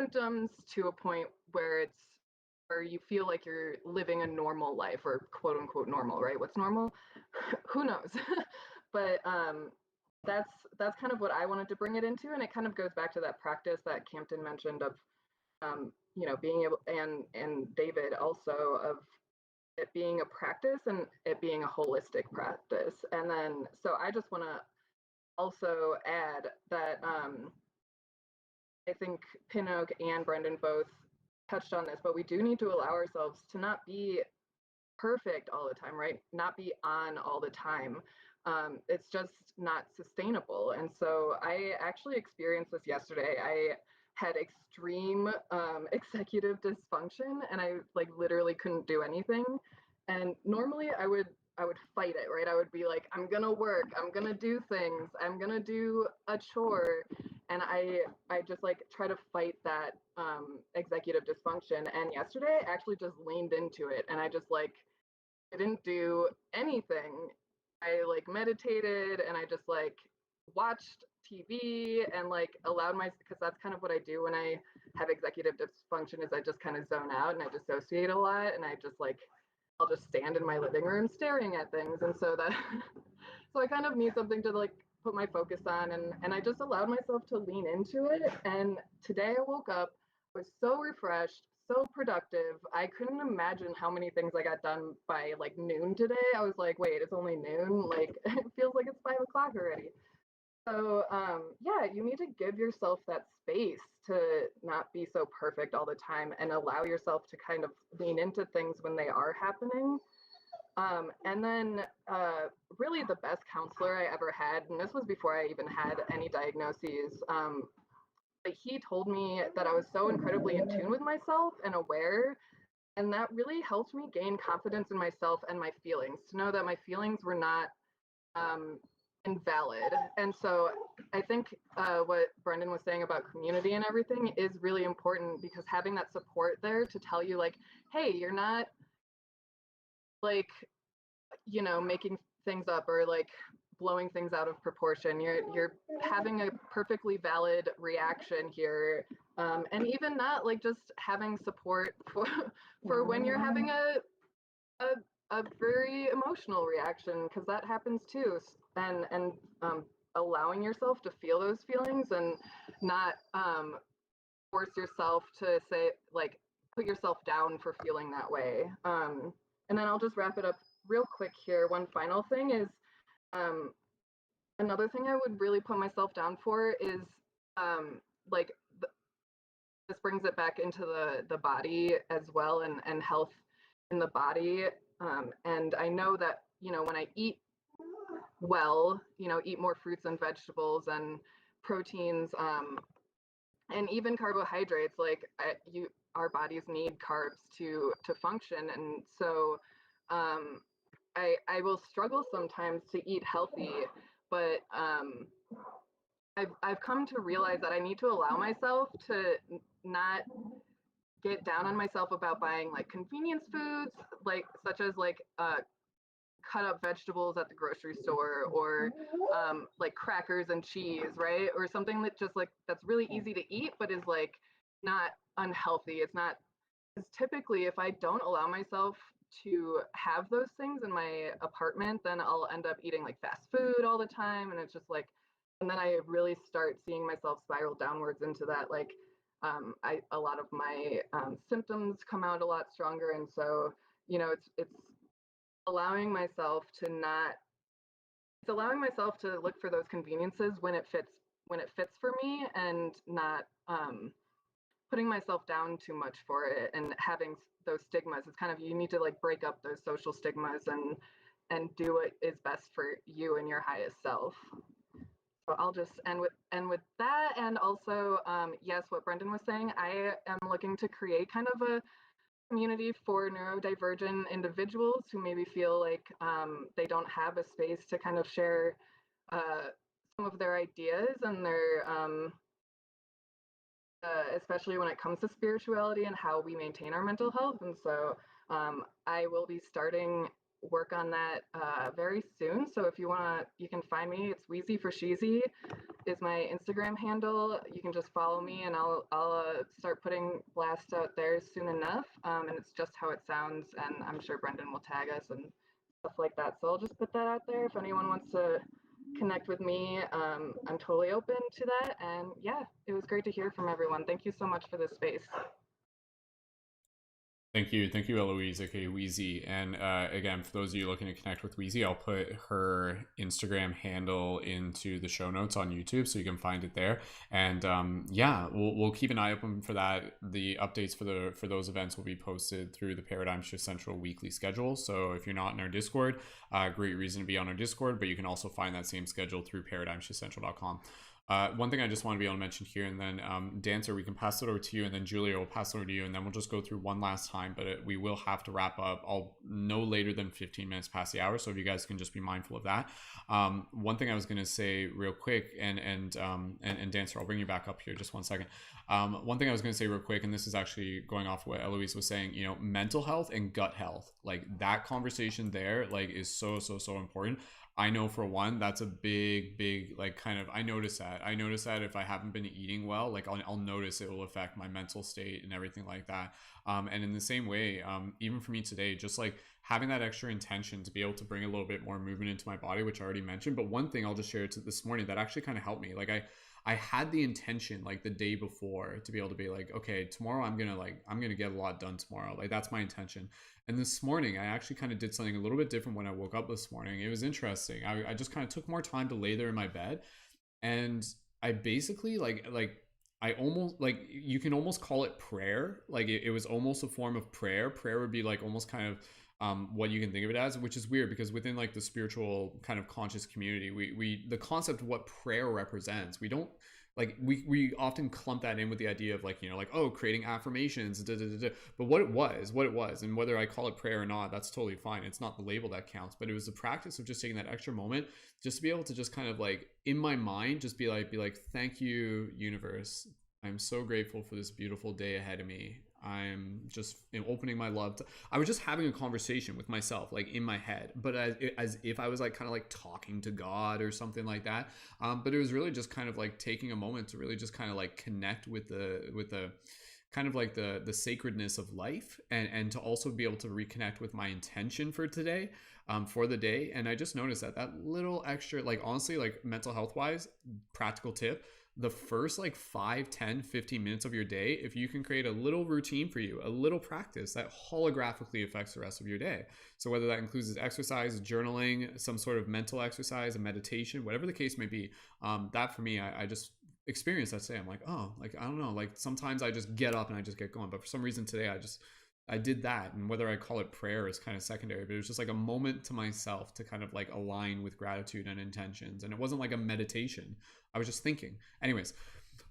symptoms to a point where you feel like you're living a normal life, or quote unquote normal, right? What's normal? Who knows? But that's kind of what I wanted to bring it into, and it kind of goes back to that practice that Campton mentioned of being able, and David also, of it being a practice and it being a holistic practice. And then so I just want to also add that I think Pinnock and Brendan both touched on this, but we do need to allow ourselves to not be perfect all the time, right? Not be on all the time. It's just not sustainable. And so I actually experienced this yesterday. I had extreme executive dysfunction, and I like literally couldn't do anything. And normally I would fight it, right? I would be like, I'm gonna work, I'm gonna do things, I'm gonna do a chore. And I just like try to fight that executive dysfunction. And yesterday I actually just leaned into it, and I just like didn't do anything. I like meditated, and I just like watched TV and like allowed because that's kind of what I do when I have executive dysfunction, is I just kind of zone out and I dissociate a lot, and I just like I'll just stand in my living room staring at things. And so that so I kind of need something to like put my focus on, and I just allowed myself to lean into it. And today I woke up, was so refreshed, so productive. I couldn't imagine how many things I got done by like noon today. I was like, wait, it's only noon? Like it feels like it's 5 o'clock already. So yeah, you need to give yourself that space to not be so perfect all the time, and allow yourself to kind of lean into things when they are happening. And then really the best counselor I ever had, and this was before I even had any diagnoses, but he told me that I was so incredibly in tune with myself and aware, and that really helped me gain confidence in myself and my feelings, to know that my feelings were not invalid. And so I think what Brendan was saying about community and everything is really important, because having that support there to tell you like, hey, you're not like, making things up or like blowing things out of proportion. You're having a perfectly valid reaction here. And even that, like just having support for when you're having a very emotional reaction, because that happens too. And allowing yourself to feel those feelings, and not force yourself to say, like, put yourself down for feeling that way. And then I'll just wrap it up real quick here. One final thing is, another thing I would really put myself down for is like this brings it back into the body as well, and health in the body. And I know that, when I eat well, eat more fruits and vegetables and proteins, and even carbohydrates, like our bodies need carbs to function. And so I will struggle sometimes to eat healthy, but I've come to realize that I need to allow myself to not get down on myself about buying like convenience foods, like such as like cut up vegetables at the grocery store, or like crackers and cheese, right? Or something that just like that's really easy to eat but is like not unhealthy. It's not, because typically if I don't allow myself to have those things in my apartment, then I'll end up eating like fast food all the time, and it's just like, and then I really start seeing myself spiral downwards into that, like a lot of my symptoms come out a lot stronger. And so it's allowing myself to not, it's allowing myself to look for those conveniences when it fits for me, and not putting myself down too much for it and having those stigmas. It's kind of, you need to like break up those social stigmas and do what is best for you and your highest self. So I'll just end with that. And also, yes, what Brendan was saying, I am looking to create kind of community for neurodivergent individuals who maybe feel like they don't have a space to kind of share some of their ideas and their especially when it comes to spirituality and how we maintain our mental health. And so I will be starting work on that very soon. So if you want to, you can find me. It's Wheezy for Sheezy is my Instagram handle. You can just follow me, and I'll start putting blasts out there soon enough. And it's just how it sounds, and I'm sure Brendan will tag us and stuff like that. So I'll just put that out there if anyone wants to connect with me. I'm totally open to that. And yeah, it was great to hear from everyone. Thank you so much for this space. Thank you, Eloiss, aka Wheezy. And again, for those of you looking to connect with Wheezy, I'll put her Instagram handle into the show notes on YouTube, so you can find it there. And yeah, we'll keep an eye open for that. The updates for those events will be posted through the Paradigm Shift Central weekly schedule. So if you're not in our Discord, great reason to be on our Discord, but you can also find that same schedule through paradigmshiftcentral.com. One thing I just want to be able to mention here, and then Dancer, we can pass it over to you, and then Julia will pass it over to you, and then we'll just go through one last time, but we will have to wrap up all no later than 15 minutes past the hour, so if you guys can just be mindful of that. One thing I was going to say real quick, and Dancer, I'll bring you back up here just one second. One thing I was going to say real quick, and this is actually going off what Eloiss was saying, you know, mental health and gut health, like that conversation there, like is so important. I know for one, that's a big, like kind of, I notice that if I haven't been eating well, like I'll notice it will affect my mental state and everything like that. And in the same way, even for me today, just like having that extra intention to be able to bring a little bit more movement into my body, which I already mentioned. But one thing I'll just share this morning that actually kind of helped me. Like I had the intention like the day before to be able to be like, okay, tomorrow I'm gonna get a lot done tomorrow. Like that's my intention. And this morning I actually kind of did something a little bit different when I woke up this morning. It was interesting. I just kind of took more time to lay there in my bed, and I basically I almost, like, you can almost call it prayer. Like it was almost a form of prayer. Prayer would be like almost kind of what you can think of it as, which is weird because within like the spiritual kind of conscious community, we the concept of what prayer represents, we don't like we often clump that in with the idea of like, you know, like, oh, creating affirmations, but what it was, and whether I call it prayer or not, that's totally fine. It's not the label that counts, but it was the practice of just taking that extra moment just to be able to just kind of like in my mind just be like thank you, universe, I'm so grateful for this beautiful day ahead of me. I'm just opening my love to, I was just having a conversation with myself, like in my head, but as if I was like kind of like talking to God or something like that. But it was really just kind of like taking a moment to really just kind of like connect with the kind of like the sacredness of life, and to also be able to reconnect with my intention for today, for the day. And I just noticed that little extra, like honestly, like mental health wise, practical tip, the first like 5, 10, 15 minutes of your day, if you can create a little routine for you, a little practice that holographically affects the rest of your day. So whether that includes exercise, journaling, some sort of mental exercise, a meditation, whatever the case may be, that for me, I just experienced that today. I'm like, oh, like, I don't know, like sometimes I just get up and I just get going, but for some reason today I did that. And whether I call it prayer is kind of secondary, but it was just like a moment to myself to kind of like align with gratitude and intentions. And it wasn't like a meditation. I was just thinking. Anyways,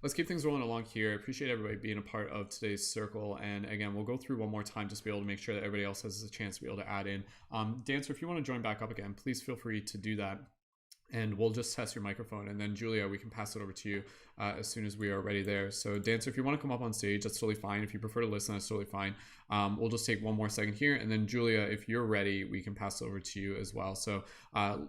let's keep things rolling along here. I appreciate everybody being a part of today's circle. And again, we'll go through one more time just to be able to make sure that everybody else has a chance to be able to add in. Dancer, if you want to join back up again, please feel free to do that. And we'll just test your microphone, and then Julia, we can pass it over to you as soon as we are ready there. So Dancer, if you want to come up on stage, that's totally fine. If you prefer to listen, that's totally fine. We'll just take one more second here, and then Julia, if you're ready, we can pass it over to you as well. So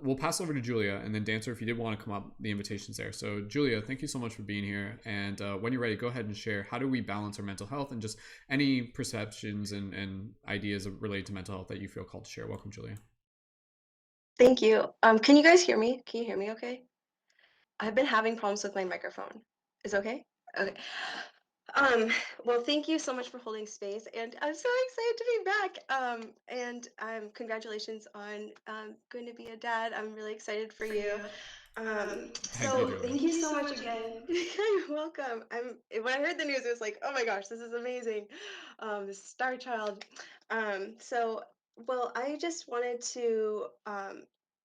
we'll pass over to Julia, and then Dancer, if you did want to come up, the invitation's there. So Julia, thank you so much for being here. And when you're ready, go ahead and share, how do we balance our mental health, and just any perceptions and ideas related to mental health that you feel called to share. Welcome, Julia. Thank you. Can you guys hear me? Can you hear me okay? I've been having problems with my microphone. Is it okay? Okay. Well, thank you so much for holding space, and I'm so excited to be back. And congratulations on going to be a dad. I'm really excited for you. Thank you so much again. You're welcome. When I heard the news, it was like, oh my gosh, this is amazing. This star child. Well, I just wanted to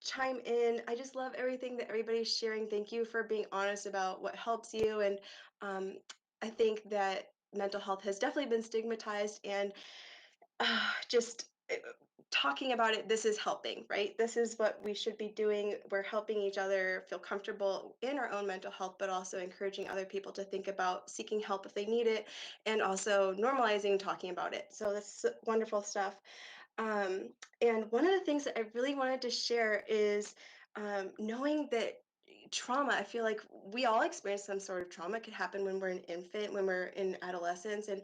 chime in. I just love everything that everybody's sharing. Thank you for being honest about what helps you. And I think that mental health has definitely been stigmatized, and just talking about it, this is helping, right? This is what we should be doing. We're helping each other feel comfortable in our own mental health, but also encouraging other people to think about seeking help if they need it, and also normalizing talking about it. So that's wonderful stuff. Um, and one of the things that I really wanted to share is knowing that trauma, I feel like we all experience some sort of trauma. It could happen when we're an infant, when we're in adolescence, and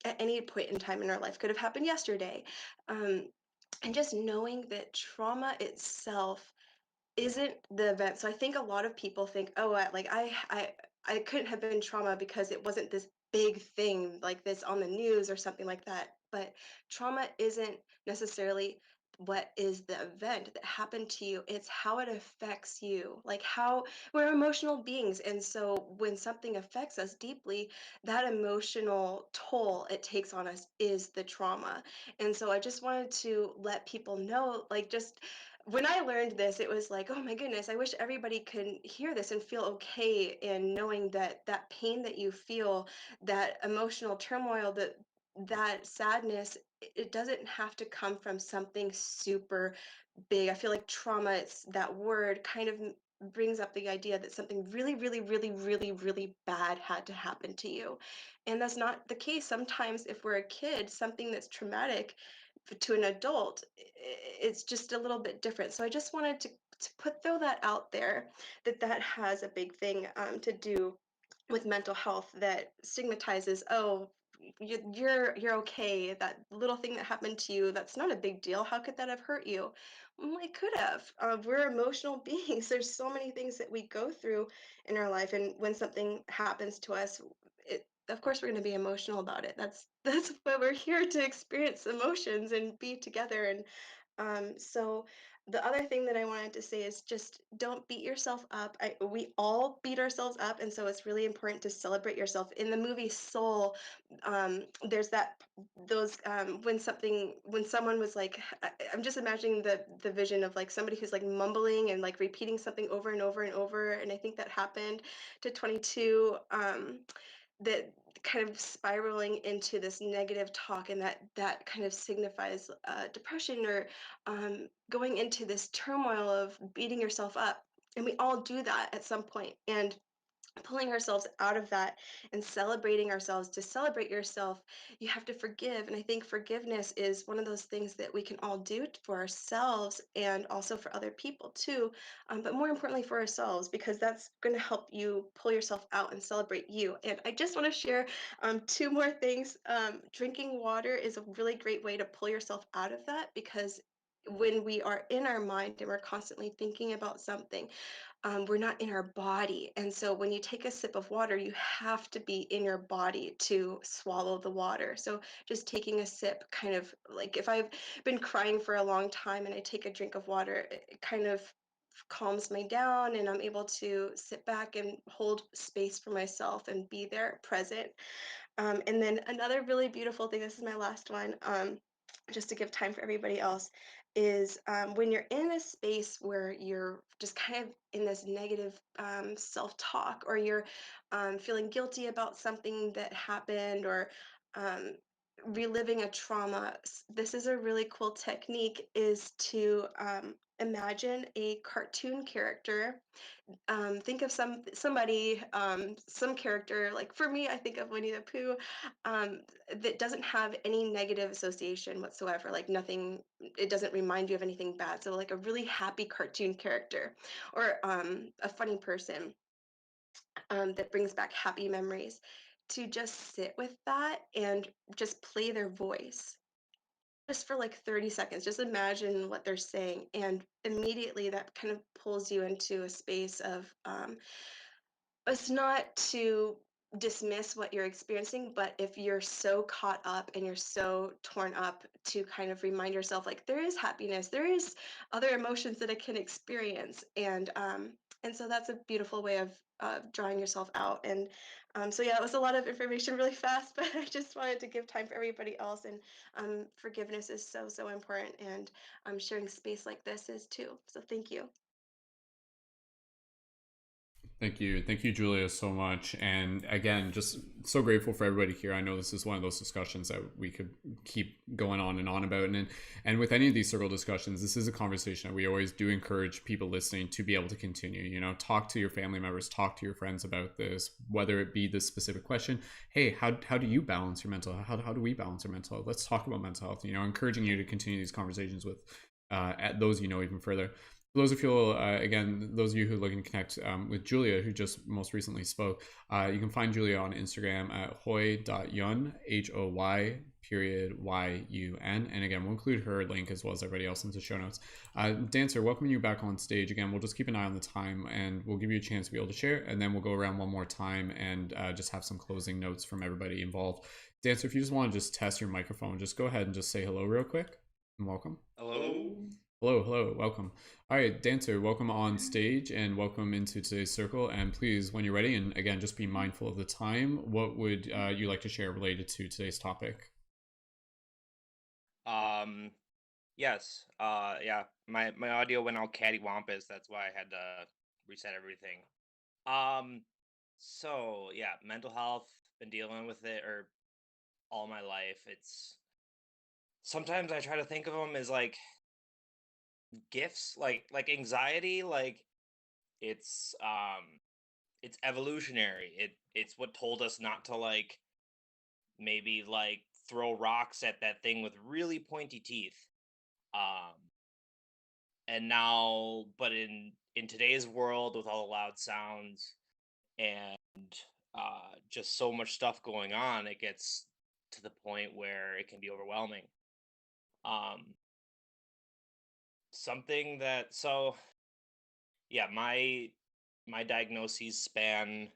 at any point in time in our life. Could have happened yesterday. Um, and just knowing that trauma itself isn't the event. So I think a lot of people think, oh, I couldn't have been trauma because it wasn't this big thing like this on the news or something like that. But trauma isn't necessarily what is the event that happened to you. It's how it affects you. Like how we're emotional beings. And so when something affects us deeply, that emotional toll it takes on us is the trauma. And so I just wanted to let people know, like, just when I learned this, it was like, oh my goodness, I wish everybody could hear this and feel okay in knowing that that pain that you feel, that emotional turmoil, that sadness, it doesn't have to come from something super big. I feel like trauma, it's that word kind of brings up the idea that something really, really, really, really, really bad had to happen to you. And that's not the case. Sometimes if we're a kid, something that's traumatic to an adult, it's just a little bit different. So I just wanted to throw that out there, that has a big thing to do with mental health, that stigmatizes, oh, you're okay. That little thing that happened to you, that's not a big deal. How could that have hurt you? Well, it could have. We're emotional beings. There's so many things that we go through in our life, and when something happens to us, of course we're going to be emotional about it. That's why we're here, to experience emotions and be together. And so the other thing that I wanted to say is just don't beat yourself up. We all beat ourselves up, and so it's really important to celebrate yourself. In the movie Soul, there's when someone was like, I'm just imagining the vision of like somebody who's like mumbling and like repeating something over and over and over, and I think that happened to 22. That kind of spiraling into this negative talk, and that kind of signifies depression, or going into this turmoil of beating yourself up. And we all do that at some point, and pulling ourselves out of that and celebrating ourselves. To celebrate yourself, you have to forgive. And I think forgiveness is one of those things that we can all do for ourselves and also for other people too, but more importantly for ourselves, because that's going to help you pull yourself out and celebrate you. And I just want to share two more things. Drinking water is a really great way to pull yourself out of that, because when we are in our mind and we're constantly thinking about something, we're not in our body. And so when you take a sip of water, you have to be in your body to swallow the water. So just taking a sip, kind of like if I've been crying for a long time and I take a drink of water, it kind of calms me down, and I'm able to sit back and hold space for myself and be there present. And then another really beautiful thing, this is my last one, just to give time for everybody else, is when you're in a space where you're just kind of in this negative self-talk, or you're feeling guilty about something that happened, or um, reliving a trauma. This is a really cool technique, is to imagine a cartoon character. Think of somebody, some character. Like for me, I think of Winnie the Pooh, that doesn't have any negative association whatsoever. Like nothing, it doesn't remind you of anything bad. So like a really happy cartoon character, or a funny person that brings back happy memories. To just sit with that and just play their voice just for like 30 seconds. Just imagine what they're saying, and immediately that kind of pulls you into a space of it's not to dismiss what you're experiencing, but if you're so caught up and you're so torn up, to kind of remind yourself, like, there is happiness, there is other emotions that I can experience. And so that's a beautiful way of drawing yourself out. And so yeah, it was a lot of information really fast, but I just wanted to give time for everybody else. And forgiveness is so, so important, and sharing space like this is too. So thank you. Thank you. Thank you, Julia, so much. And again, just so grateful for everybody here. I know this is one of those discussions that we could keep going on and on about. And with any of these circle discussions, this is a conversation that we always do encourage people listening to be able to continue. You know, talk to your family members, talk to your friends about this, whether it be this specific question. Hey, how do you balance your mental health? How do we balance our mental health? Let's talk about mental health. You know, encouraging you to continue these conversations with at those you know even further. For those of you, again, those of you who are looking to connect with Julia, who just most recently spoke, you can find Julia on Instagram at hoy.yun, Hoy YUN. And again, we'll include her link as well as everybody else into the show notes. Dancer, welcoming you back on stage. Again, we'll just keep an eye on the time and we'll give you a chance to be able to share. And then we'll go around one more time and just have some closing notes from everybody involved. Dancer, if you just want to just test your microphone, just go ahead and just say hello real quick and welcome. Hello. Hello, welcome. All right, Dancer, welcome on stage and welcome into today's circle. And please, when you're ready, and again, just be mindful of the time, what would you like to share related to today's topic? Yes. Yeah. My audio went all cattywampus. That's why I had to reset everything. So yeah, mental health. Been dealing with it all my life. It's sometimes I try to think of them as like gifts, like anxiety. Like it's evolutionary. It's what told us not to like maybe like throw rocks at that thing with really pointy teeth. And now, but in today's world with all the loud sounds and just so much stuff going on, it gets to the point where it can be overwhelming. Something that so yeah, my diagnoses span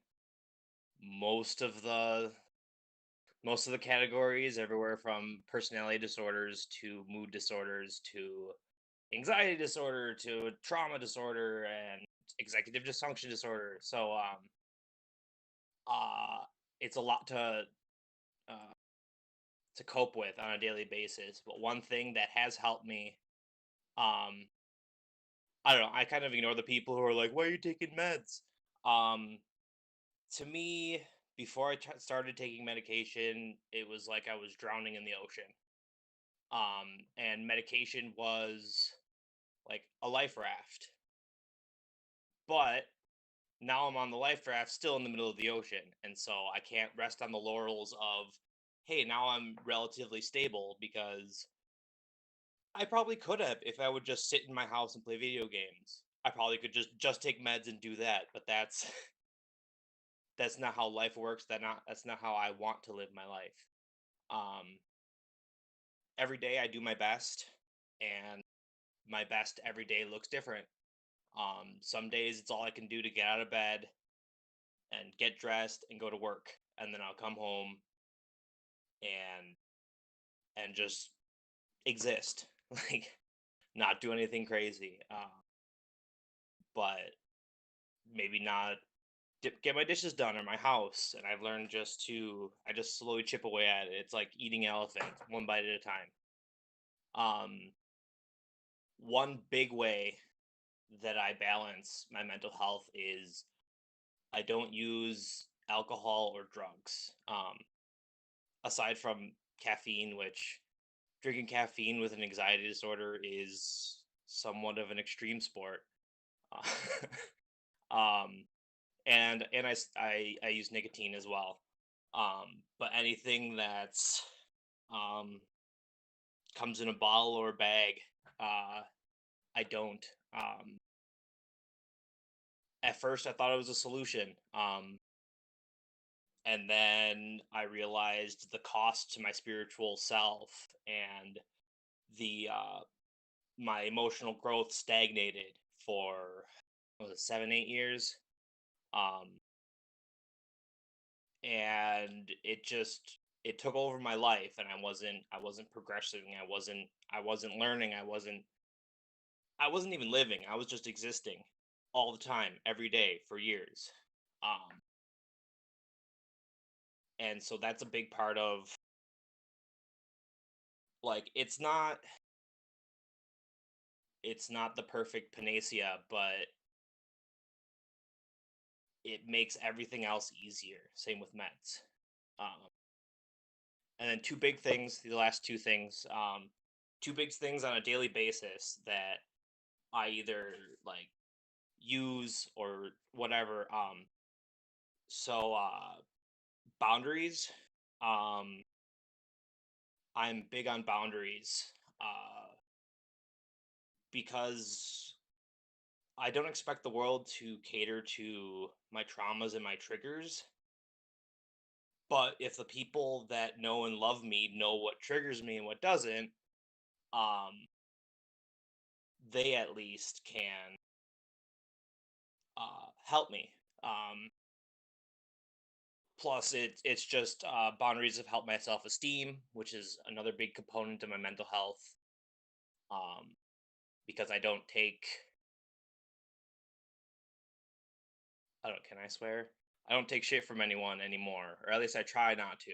most of the categories, everywhere from personality disorders to mood disorders to anxiety disorder to trauma disorder and executive dysfunction disorder. So it's a lot to cope with on a daily basis. But one thing that has helped me, I don't know, I kind of ignore the people who are like, "Why are you taking meds?" To me, before I started taking medication, it was like I was drowning in the ocean. And medication was like a life raft. But now I'm on the life raft still in the middle of the ocean. And so I can't rest on the laurels of, hey, now I'm relatively stable, because I probably could have if I would just sit in my house and play video games. I probably could just take meds and do that, but that's that's not how life works. That's not how I want to live my life. Every day I do my best, and my best every day looks different. Some days it's all I can do to get out of bed and get dressed and go to work, and then I'll come home and just exist, like not do anything crazy, but maybe not get my dishes done or my house. And I've learned I just slowly chip away at it. It's like eating elephants, one bite at a time. One big way that I balance my mental health is I don't use alcohol or drugs. Aside from caffeine, which drinking caffeine with an anxiety disorder is somewhat of an extreme sport. And I use nicotine as well. But anything that's comes in a bottle or a bag, I don't. At first, I thought it was a solution. And then I realized the cost to my spiritual self and the my emotional growth stagnated for, what was it, 7-8 years. And it took over my life, and I wasn't progressing. I wasn't learning. I wasn't even living. I was just existing all the time, every day for years. And so that's a big part of, like, it's not the perfect panacea, but it makes everything else easier. Same with meds. And then two big things, the last two things, two big things on a daily basis that I either like use or whatever. So boundaries. I'm big on boundaries because I don't expect the world to cater to my traumas and my triggers. But if the people that know and love me know what triggers me and what doesn't, they at least can help me. Plus, it's just boundaries have helped my self-esteem, which is another big component of my mental health. Because I don't take, can I swear? I don't take shit from anyone anymore, or at least I try not to.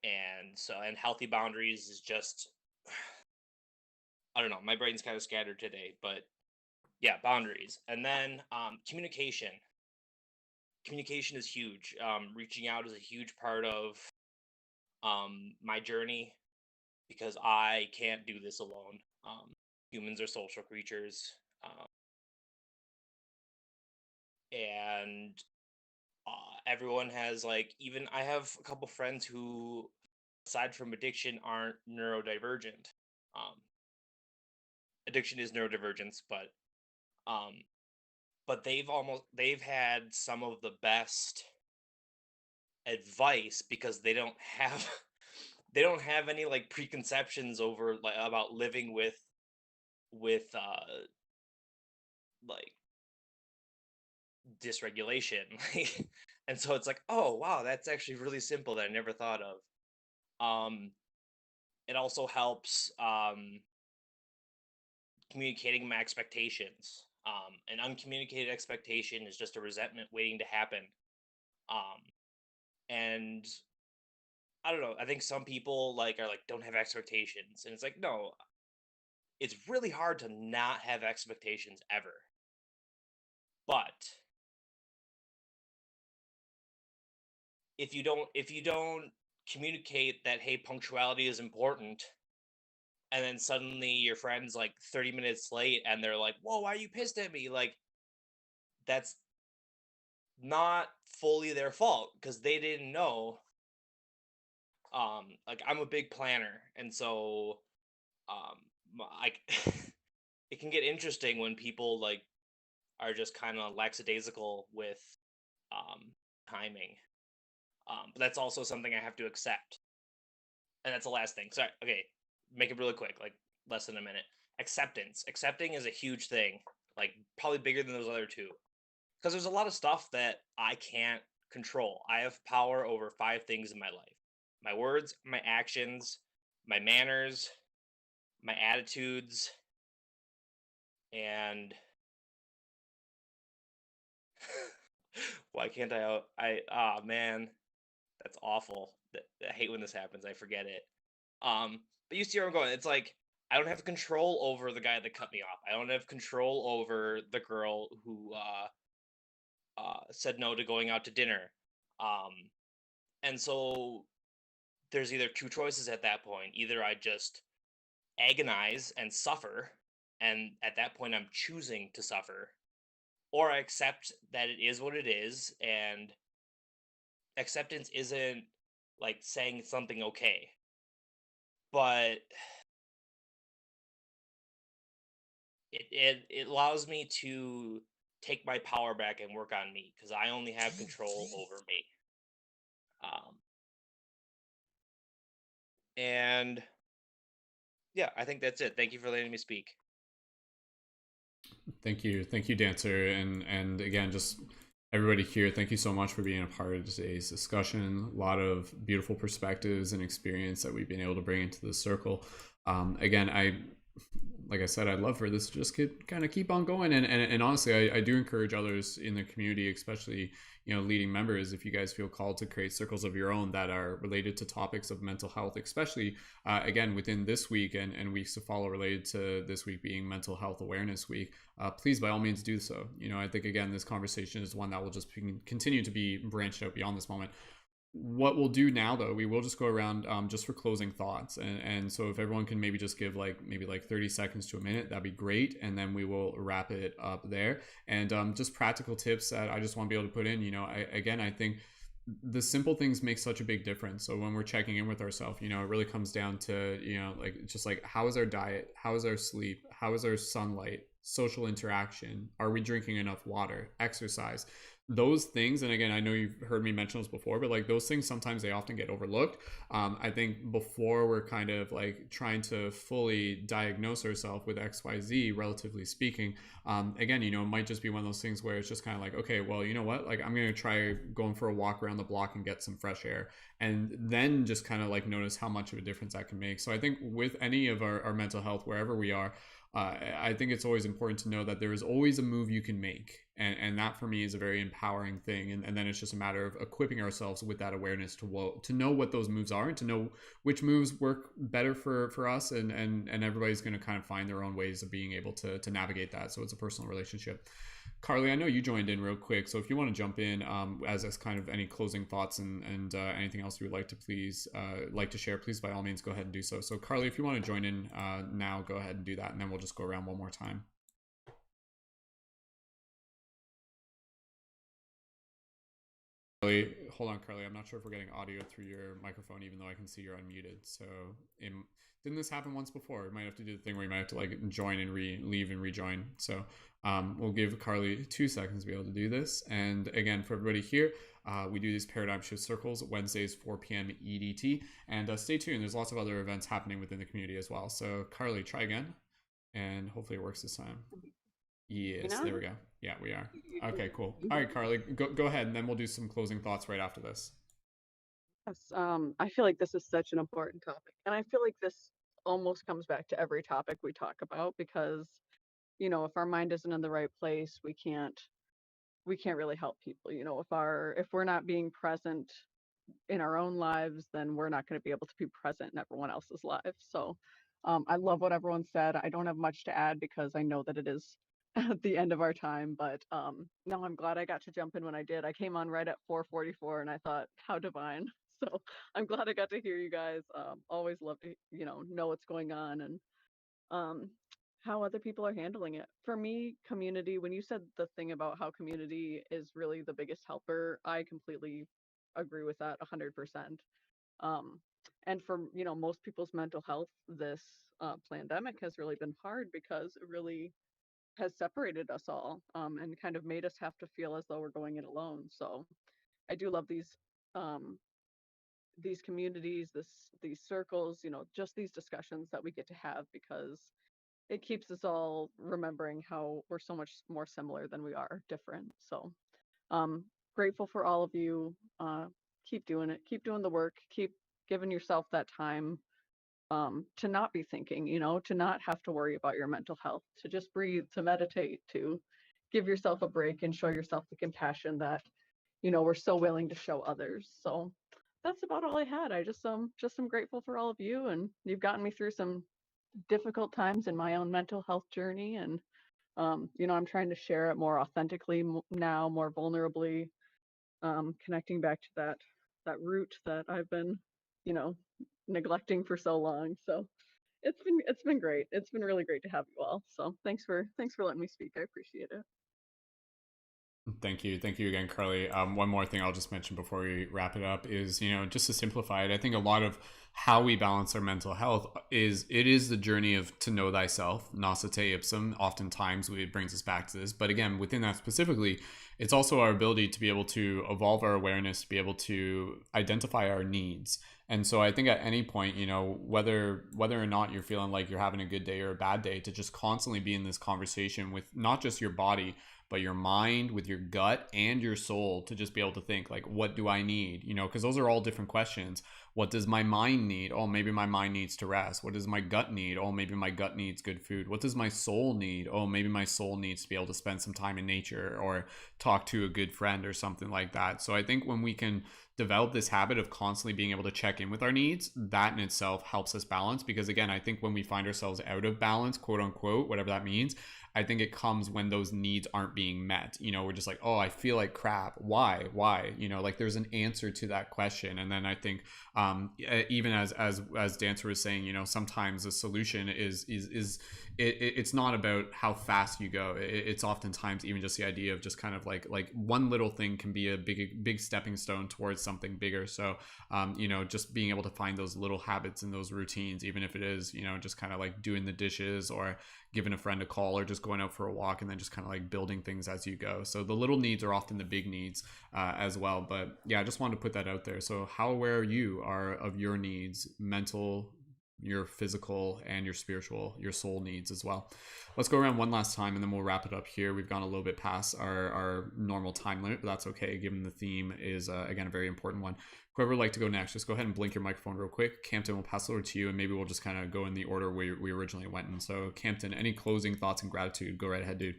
And healthy boundaries is just, I don't know, my brain's kind of scattered today, but yeah, boundaries. And then communication. Communication is huge. Reaching out is a huge part of my journey because I can't do this alone. Humans are social creatures. And everyone has, like, even I have a couple friends who, aside from addiction, aren't neurodivergent. Addiction is neurodivergence, but they've had some of the best advice because they don't have any like preconceptions over like about living with like dysregulation. And so it's like, oh wow, that's actually really simple that I never thought of. It also helps communicating my expectations. An uncommunicated expectation is just a resentment waiting to happen. And I don't know, I think some people like are like don't have expectations, and it's like, no, it's really hard to not have expectations ever. But if you don't communicate that, hey, punctuality is important, and then suddenly your friend's like 30 minutes late and they're like, whoa, why are you pissed at me? Like, that's not fully their fault because they didn't know. Like, I'm a big planner, and so it can get interesting when people like are just kind of lackadaisical with timing. But that's also something I have to accept. And that's the last thing. Sorry, okay, make it really quick, like less than a minute. Acceptance. Accepting is a huge thing, like probably bigger than those other two. Because there's a lot of stuff that I can't control. I have power over 5 things in my life: my words, my actions, my manners, my attitudes, and why can't man, that's awful. I hate when this happens. I forget it. But you see where I'm going. It's like I don't have control over the guy that cut me off. I don't have control over the girl who said no to going out to dinner. And so there's either two choices at that point. Either I just agonize and suffer, and at that point I'm choosing to suffer, or I accept that it is what it is, and acceptance isn't like saying something okay, but it allows me to take my power back and work on me because I only have control over me. And yeah, I think that's it. Thank you for letting me speak. Thank you, Dancer, and again, just everybody here, thank you so much for being a part of today's discussion. A lot of beautiful perspectives and experience that we've been able to bring into the circle. Again, like I said, I'd love for this to just kind of keep on going. And honestly, I do encourage others in the community, especially, leading members, if you guys feel called to create circles of your own that are related to topics of mental health, especially again within this week and weeks to follow related to this week being Mental Health Awareness Week. Please, by all means, do so. I think, again, this conversation is one that will just continue to be branched out beyond this moment. What we'll do now, though, we will just go around just for closing thoughts. And so if everyone can maybe just give maybe 30 seconds to a minute, that'd be great. And then we will wrap it up there. And just practical tips that I just want to be able to put in. I think the simple things make such a big difference. So when we're checking in with ourselves, it really comes down to, how is our diet? How is our sleep? How is our sunlight? Social interaction? Are we drinking enough water? Exercise? Those things, and again, I know you've heard me mention those before, but those things, sometimes they often get overlooked. I think before we're kind of trying to fully diagnose ourselves with XYZ, relatively speaking, again, it might just be one of those things where it's just kind of okay, well, you know what, I'm going to try going for a walk around the block and get some fresh air, and then just kind of notice how much of a difference that can make. So I think with any of our mental health, wherever we are, I think it's always important to know that there is always a move you can make. And that for me is a very empowering thing. And then it's just a matter of equipping ourselves with that awareness to know what those moves are and to know which moves work better for us. And everybody's going to kind of find their own ways of being able to navigate that. So it's a personal relationship. Carly, I know you joined in real quick. So if you want to jump in as kind of any closing thoughts and anything else you would like to share, please, by all means, go ahead and do so. So Carly, if you want to join in now, go ahead and do that. And then we'll just go around one more time. Hold on, Carly. I'm not sure if we're getting audio through your microphone, even though I can see you're unmuted. So didn't this happen once before? We might have to do the thing where you might have to join and leave and rejoin. So we'll give Carly 2 seconds to be able to do this. And again, for everybody here, we do these paradigm shift circles Wednesdays, 4 p.m. EDT. And stay tuned. There's lots of other events happening within the community as well. So Carly, try again. And hopefully it works this time. Yes, there we go. Yeah, we are. Okay, cool. All right, Carly, go ahead, and then we'll do some closing thoughts right after this. Yes, I feel like this is such an important topic, and I feel like this almost comes back to every topic we talk about because, if our mind isn't in the right place, we can't really help people. If we're not being present in our own lives, then we're not going to be able to be present in everyone else's lives. So, I love what everyone said. I don't have much to add because I know that it is at the end of our time, but no, I'm glad I got to jump in when I did. I came on right at 4:44 and I thought, how divine. So I'm glad I got to hear you guys. Always love to know what's going on and how other people are handling it. For me, community, when you said the thing about how community is really the biggest helper, I completely agree with that 100%. And for most people's mental health, this pandemic has really been hard because it really has separated us all and kind of made us have to feel as though we're going it alone. So I do love these communities, these circles, just these discussions that we get to have because it keeps us all remembering how we're so much more similar than we are different. So grateful for all of you. Keep doing it. Keep doing the work. Keep giving yourself that time to not be thinking, to not have to worry about your mental health, to just breathe, to meditate, to give yourself a break and show yourself the compassion that, we're so willing to show others. So that's about all I had. I just am grateful for all of you, and you've gotten me through some difficult times in my own mental health journey. And, I'm trying to share it more authentically now, more vulnerably, connecting back to that root that I've been, neglecting for so long. So it's been great. It's been really great to have you all. So thanks for letting me speak. I appreciate it. Thank you again, Carly. One more thing I'll just mention before we wrap it up is, just to simplify it, I think a lot of how we balance our mental health is the journey of to know thyself, nascite ipsum. Oftentimes it brings us back to this, but again, within that specifically, it's also our ability to be able to evolve our awareness, to be able to identify our needs. And so I think at any point, whether or not you're feeling like you're having a good day or a bad day, to just constantly be in this conversation with not just your body, but your mind with your gut and your soul to just be able to think like, what do I need? You know, because those are all different questions. What does my mind need? Oh, maybe my mind needs to rest. What does my gut need? Oh, maybe my gut needs good food. What does my soul need? Oh, maybe my soul needs to be able to spend some time in nature or talk to a good friend or something like that. So I think when we can develop this habit of constantly being able to check in with our needs, that in itself helps us balance. Because again, I think when we find ourselves out of balance, quote unquote, whatever that means, I think it comes when those needs aren't being met. You know, we're just like, oh, I feel like crap. Why? You know, like there's an answer to that question. And then I think even as Dancer was saying, you know, sometimes the solution is it's not about how fast you go. It's oftentimes even just the idea of just kind of like one little thing can be a big stepping stone towards something bigger. So you know, just being able to find those little habits and those routines, even if it is, you know, just kind of like doing the dishes or giving a friend a call or just going out for a walk, and then just kind of like building things as you go. So the little needs are often the big needs as well. But yeah, I just wanted to put that out there. So how aware you are of your needs, mental, your physical, and your spiritual, your soul needs as well. Let's go around one last time and then we'll wrap it up here. We've gone a little bit past our normal time limit, but that's okay, given the theme is again a very important one. Whoever would like to go next, just go ahead and blink your microphone real quick. Campton, we'll pass it over to you, and maybe we'll just kind of go in the order we originally went in. So Campton, any closing thoughts and gratitude? Go right ahead, dude.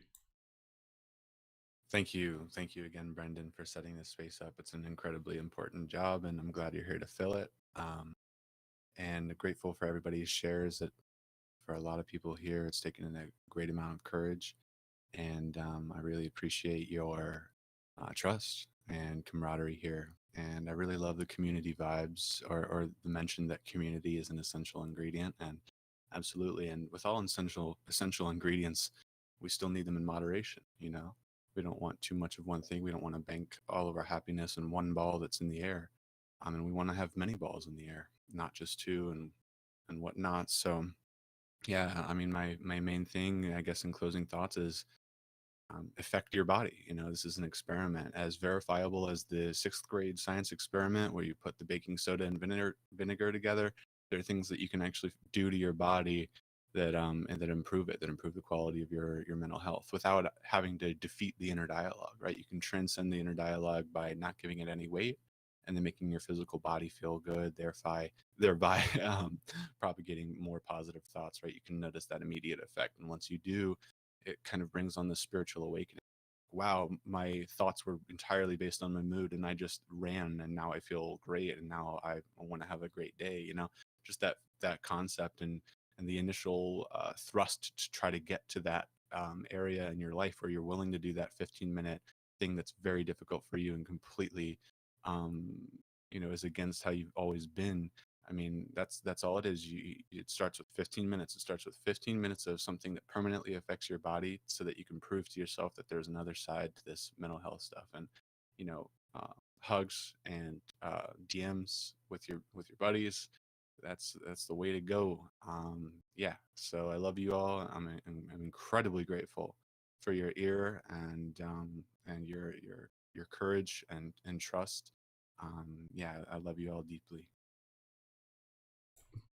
Thank you again, Brendan, for setting this space up. It's an incredibly important job, and I'm glad you're here to fill it. And grateful for everybody's shares. That for a lot of people here, it's taken a great amount of courage, and I really appreciate your trust and camaraderie here. And I really love the community vibes, or the mention that community is an essential ingredient. And absolutely, and with all essential ingredients, we still need them in moderation. You know, we don't want too much of one thing. We don't want to bank all of our happiness in one ball that's in the air. And we want to have many balls in the air, not just two and whatnot. So yeah, I mean, my main thing, I guess, in closing thoughts is affect your body. You know, this is an experiment as verifiable as the 6th grade science experiment where you put the baking soda and vinegar together. There are things that you can actually do to your body that and that improve the quality of your mental health without having to defeat the inner dialogue, right? You can transcend the inner dialogue by not giving it any weight and then making your physical body feel good, thereby propagating more positive thoughts, right? You can notice that immediate effect. And once you do, it kind of brings on the spiritual awakening. Wow, my thoughts were entirely based on my mood, and I just ran, and now I feel great, and now I want to have a great day. You know, just that concept and the initial thrust to try to get to that area in your life where you're willing to do that 15-minute thing that's very difficult for you and completely, you know, is against how you've always been. I mean, that's all it is. It starts with 15 minutes. It starts with 15 minutes of something that permanently affects your body so that you can prove to yourself that there's another side to this mental health stuff. And, you know, hugs and DMs with your buddies. That's the way to go. Yeah. So I love you all. I'm incredibly grateful for your ear and your courage and trust. Yeah, I love you all deeply.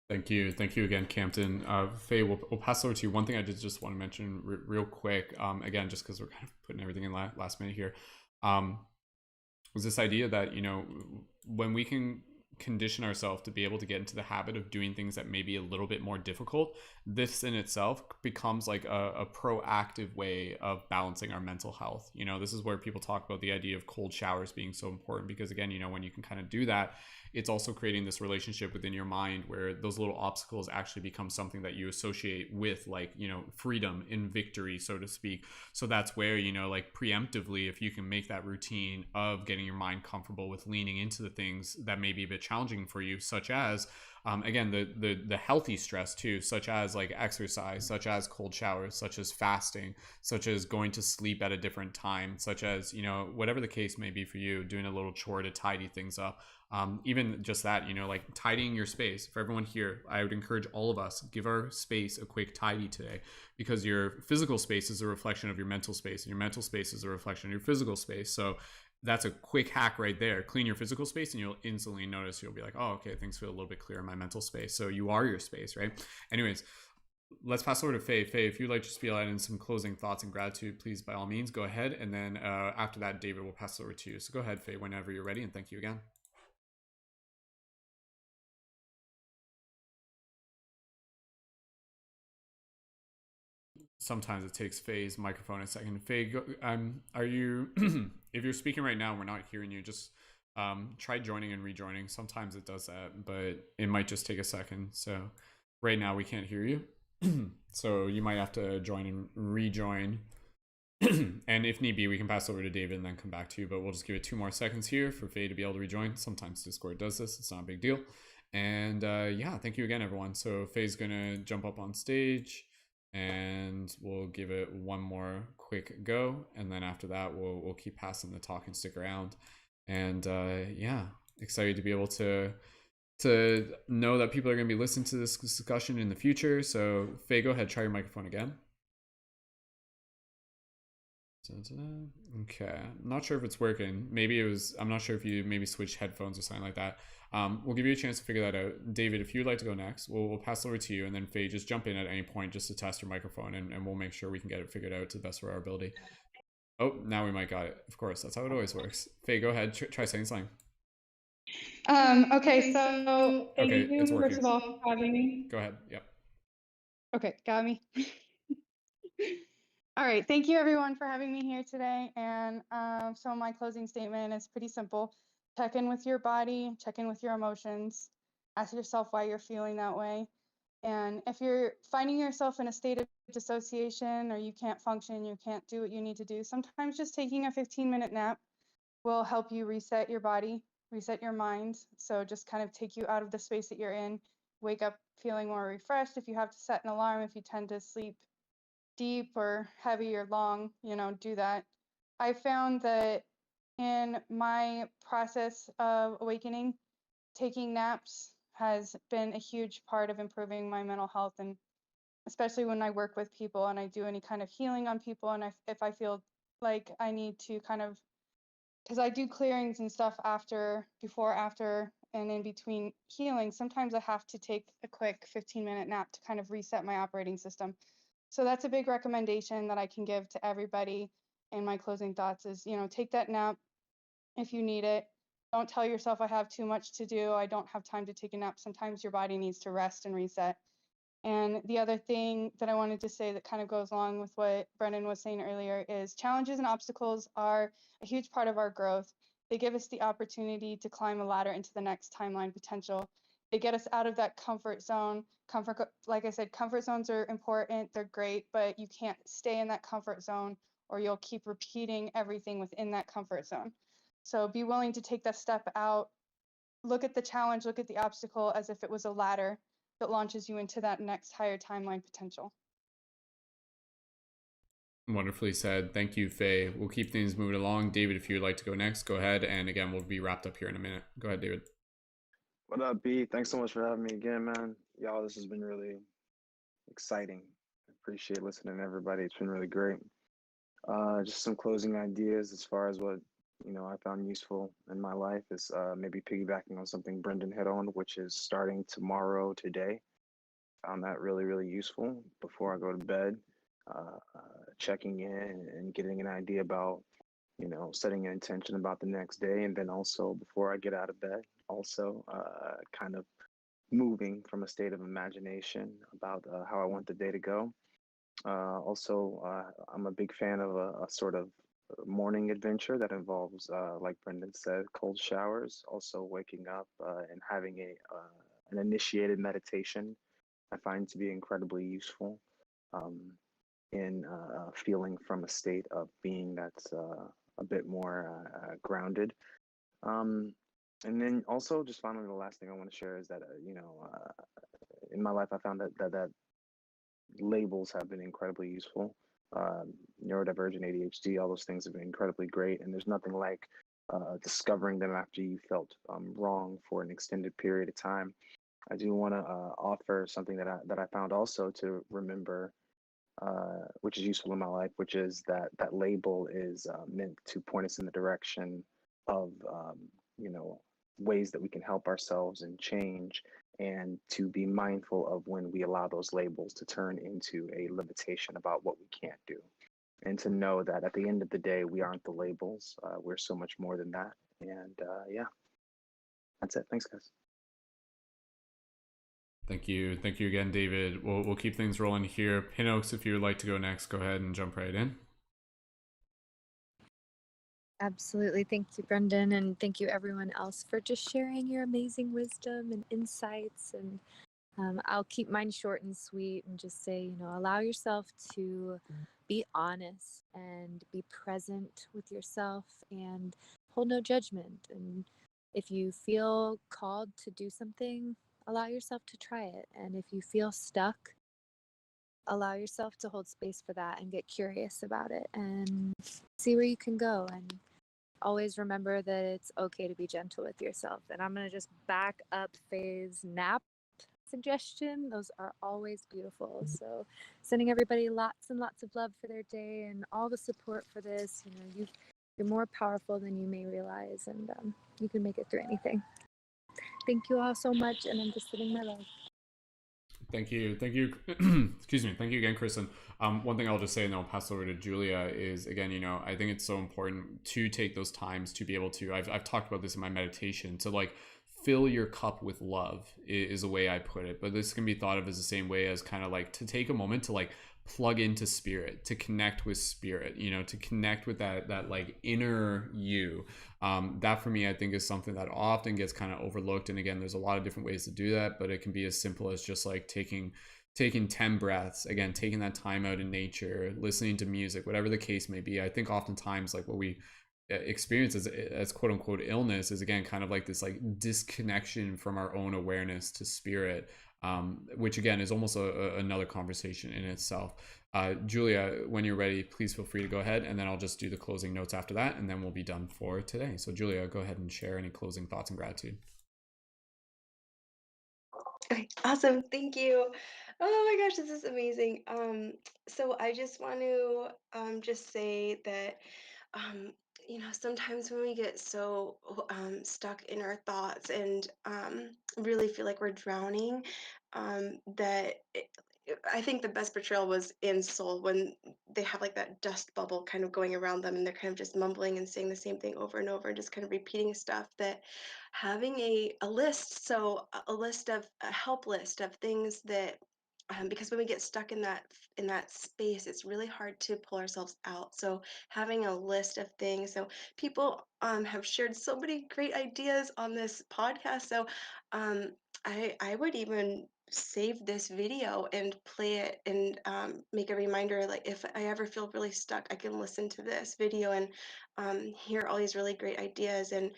Thank you again, Campton. Faye, we'll pass over to you. One thing I just want to mention real quick, again, just because we're kind of putting everything in last minute here, was this idea that, you know, when we can condition ourselves to be able to get into the habit of doing things that may be a little bit more difficult, this in itself becomes like a proactive way of balancing our mental health. You know, this is where people talk about the idea of cold showers being so important, because again, you know, when you can kind of do that, it's also creating this relationship within your mind where those little obstacles actually become something that you associate with, like, you know, freedom in victory, so to speak. So that's where, you know, like preemptively, if you can make that routine of getting your mind comfortable with leaning into the things that may be a bit challenging for you, such as again, the healthy stress too, such as like exercise, such as cold showers, such as fasting, such as going to sleep at a different time, such as, you know, whatever the case may be for you, doing a little chore to tidy things up. Even just that, you know, like tidying your space. For everyone here, I would encourage all of us, give our space a quick tidy today, because your physical space is a reflection of your mental space, and your mental space is a reflection of your physical space. So that's a quick hack right there. Clean your physical space and you'll instantly notice, you'll be like, oh, okay, things feel a little bit clearer in my mental space. So you are your space, right? Anyways, let's pass over to Faye. Faye, if you'd like to spiel out in some closing thoughts and gratitude, please, by all means, go ahead. And then after that, David will pass it over to you. So go ahead, Faye, whenever you're ready, and thank you again. Sometimes it takes Faye's microphone a second. Faye, are you, if you're speaking right now, we're not hearing you, just try joining and rejoining. Sometimes it does that, but it might just take a second. So right now we can't hear you. So you might have to join and rejoin. And if need be, we can pass over to David and then come back to you, but we'll just give it 2 more seconds here for Faye to be able to rejoin. Sometimes Discord does this. It's not a big deal. And yeah, thank you again, everyone. So Faye's going to jump up on stage and we'll give it 1 more quick go. And then after that, we'll keep passing the talk and stick around. And yeah, excited to be able to know that people are going to be listening to this discussion in the future. So Faye, go ahead, try your microphone again. Okay, I'm not sure if it's working. Maybe it was, I'm not sure if you maybe switched headphones or something like that. We'll give you a chance to figure that out. David, if you'd like to go next, we'll pass it over to you, and then Faye, just jump in at any point just to test your microphone, and we'll make sure we can get it figured out to the best of our ability. Oh, now we might got it. Of course, that's how it always works. Faye, go ahead, try saying something. Okay, so thank Okay, you it's working. first of all for having me. Go ahead. Yep. Okay, got me. All right, thank you everyone for having me here today. And so my closing statement is pretty simple. Check in with your body, check in with your emotions, ask yourself why you're feeling that way. And if you're finding yourself in a state of dissociation or you can't function, you can't do what you need to do, sometimes just taking a 15-minute nap will help you reset your body, reset your mind. So just kind of take you out of the space that you're in, wake up feeling more refreshed. If you have to set an alarm, if you tend to sleep deep or heavy or long, do that. I found that in my process of awakening, taking naps has been a huge part of improving my mental health, and especially when I work with people and I do any kind of healing on people, and if I feel like I need to kind of, because I do clearings and stuff before, after, and in between healing, sometimes I have to take a quick 15-minute nap to kind of reset my operating system. So that's a big recommendation that I can give to everybody. And my closing thoughts is, take that nap if you need it. Don't tell yourself I have too much to do, I don't have time to take a nap. Sometimes your body needs to rest and reset. And the other thing that I wanted to say that kind of goes along with what Brendan was saying earlier is challenges and obstacles are a huge part of our growth. They give us the opportunity to climb a ladder into the next timeline potential. They get us out of that comfort zone. Like I said, comfort zones are important, they're great, but you can't stay in that comfort zone or you'll keep repeating everything within that comfort zone. So be willing to take that step out, look at the challenge, look at the obstacle as if it was a ladder that launches you into that next higher timeline potential. Wonderfully said. Thank you, Faye. We'll keep things moving along. David, if you'd like to go next, go ahead. And again, we'll be wrapped up here in a minute. Go ahead, David. What up, B? Thanks so much for having me again, man. Y'all, this has been really exciting. I appreciate listening to everybody. It's been really great. Just some closing ideas as far as what I found useful in my life is maybe piggybacking on something Brendan hit on, which is starting tomorrow today. Found that really, really useful before I go to bed. Checking in and getting an idea about, setting an intention about the next day, and then also before I get out of bed, also kind of moving from a state of imagination about how I want the day to go. Also, I'm a big fan of a sort of morning adventure that involves, like Brendan said, cold showers. Also, waking up and having an initiated meditation, I find to be incredibly useful in feeling from a state of being that's a bit more grounded. And then also, just finally, the last thing I want to share is that in my life, I found that labels have been incredibly useful. Neurodivergent, ADHD, all those things have been incredibly great. And there's nothing like discovering them after you felt wrong for an extended period of time. I do want to offer something that I found also to remember, which is useful in my life, which is that label is meant to point us in the direction of ways that we can help ourselves and change. and to be mindful of when we allow those labels to turn into a limitation about what we can't do. And to know that at the end of the day, we aren't the labels. We're so much more than that. And yeah, that's it. Thanks, guys. Thank you again, David. We'll keep things rolling here. Pin Oaks, if you would like to go next, go ahead and jump right in. Absolutely. Thank you, Brendan, and thank you everyone else for just sharing your amazing wisdom and insights. And I'll keep mine short and sweet and just say, allow yourself to be honest and be present with yourself and hold no judgment. And if you feel called to do something, allow yourself to try it. And if you feel stuck, allow yourself to hold space for that and get curious about it and see where you can go. And always remember that it's okay to be gentle with yourself. And I'm going to just back up Faye's nap suggestion. Those are always beautiful. So sending everybody lots and lots of love for their day and all the support for this. You're more powerful than you may realize, and you can make it through anything. Thank you all so much, and I'm just sending my love. Thank you. Excuse me. Thank you again, Kristen. One thing I'll just say, and then I'll pass over to Julia, is again, I think it's so important to take those times to be able to. I've talked about this in my meditation. To like fill your cup with love is a way I put it. But this can be thought of as the same way as kind of like to take a moment to like plug into spirit, to connect with spirit, to connect with that like inner you. That for me, I think is something that often gets kind of overlooked. And again, there's a lot of different ways to do that, but it can be as simple as just like taking 10 breaths, again, taking that time out in nature, listening to music, whatever the case may be. I think oftentimes like what we experience as quote unquote illness is again kind of like this like disconnection from our own awareness to spirit, which again is almost another conversation in itself. Julia, when you're ready, please feel free to go ahead, and then I'll just do the closing notes after that, and then we'll be done for today. So Julia, go ahead and share any closing thoughts and gratitude. Okay, awesome. Thank you. Oh my gosh, this is amazing. So I just want to just say that sometimes when we get so stuck in our thoughts and really feel like we're drowning, that I think the best portrayal was in Soul when they have like that dust bubble kind of going around them and they're kind of just mumbling and saying the same thing over and over and just kind of repeating stuff. That having a list, so a list of a help list of things that because when we get stuck in that space, it's really hard to pull ourselves out. So having a list of things. So people have shared so many great ideas on this podcast. So I would even save this video and play it and make a reminder. Like if I ever feel really stuck, I can listen to this video and hear all these really great ideas. And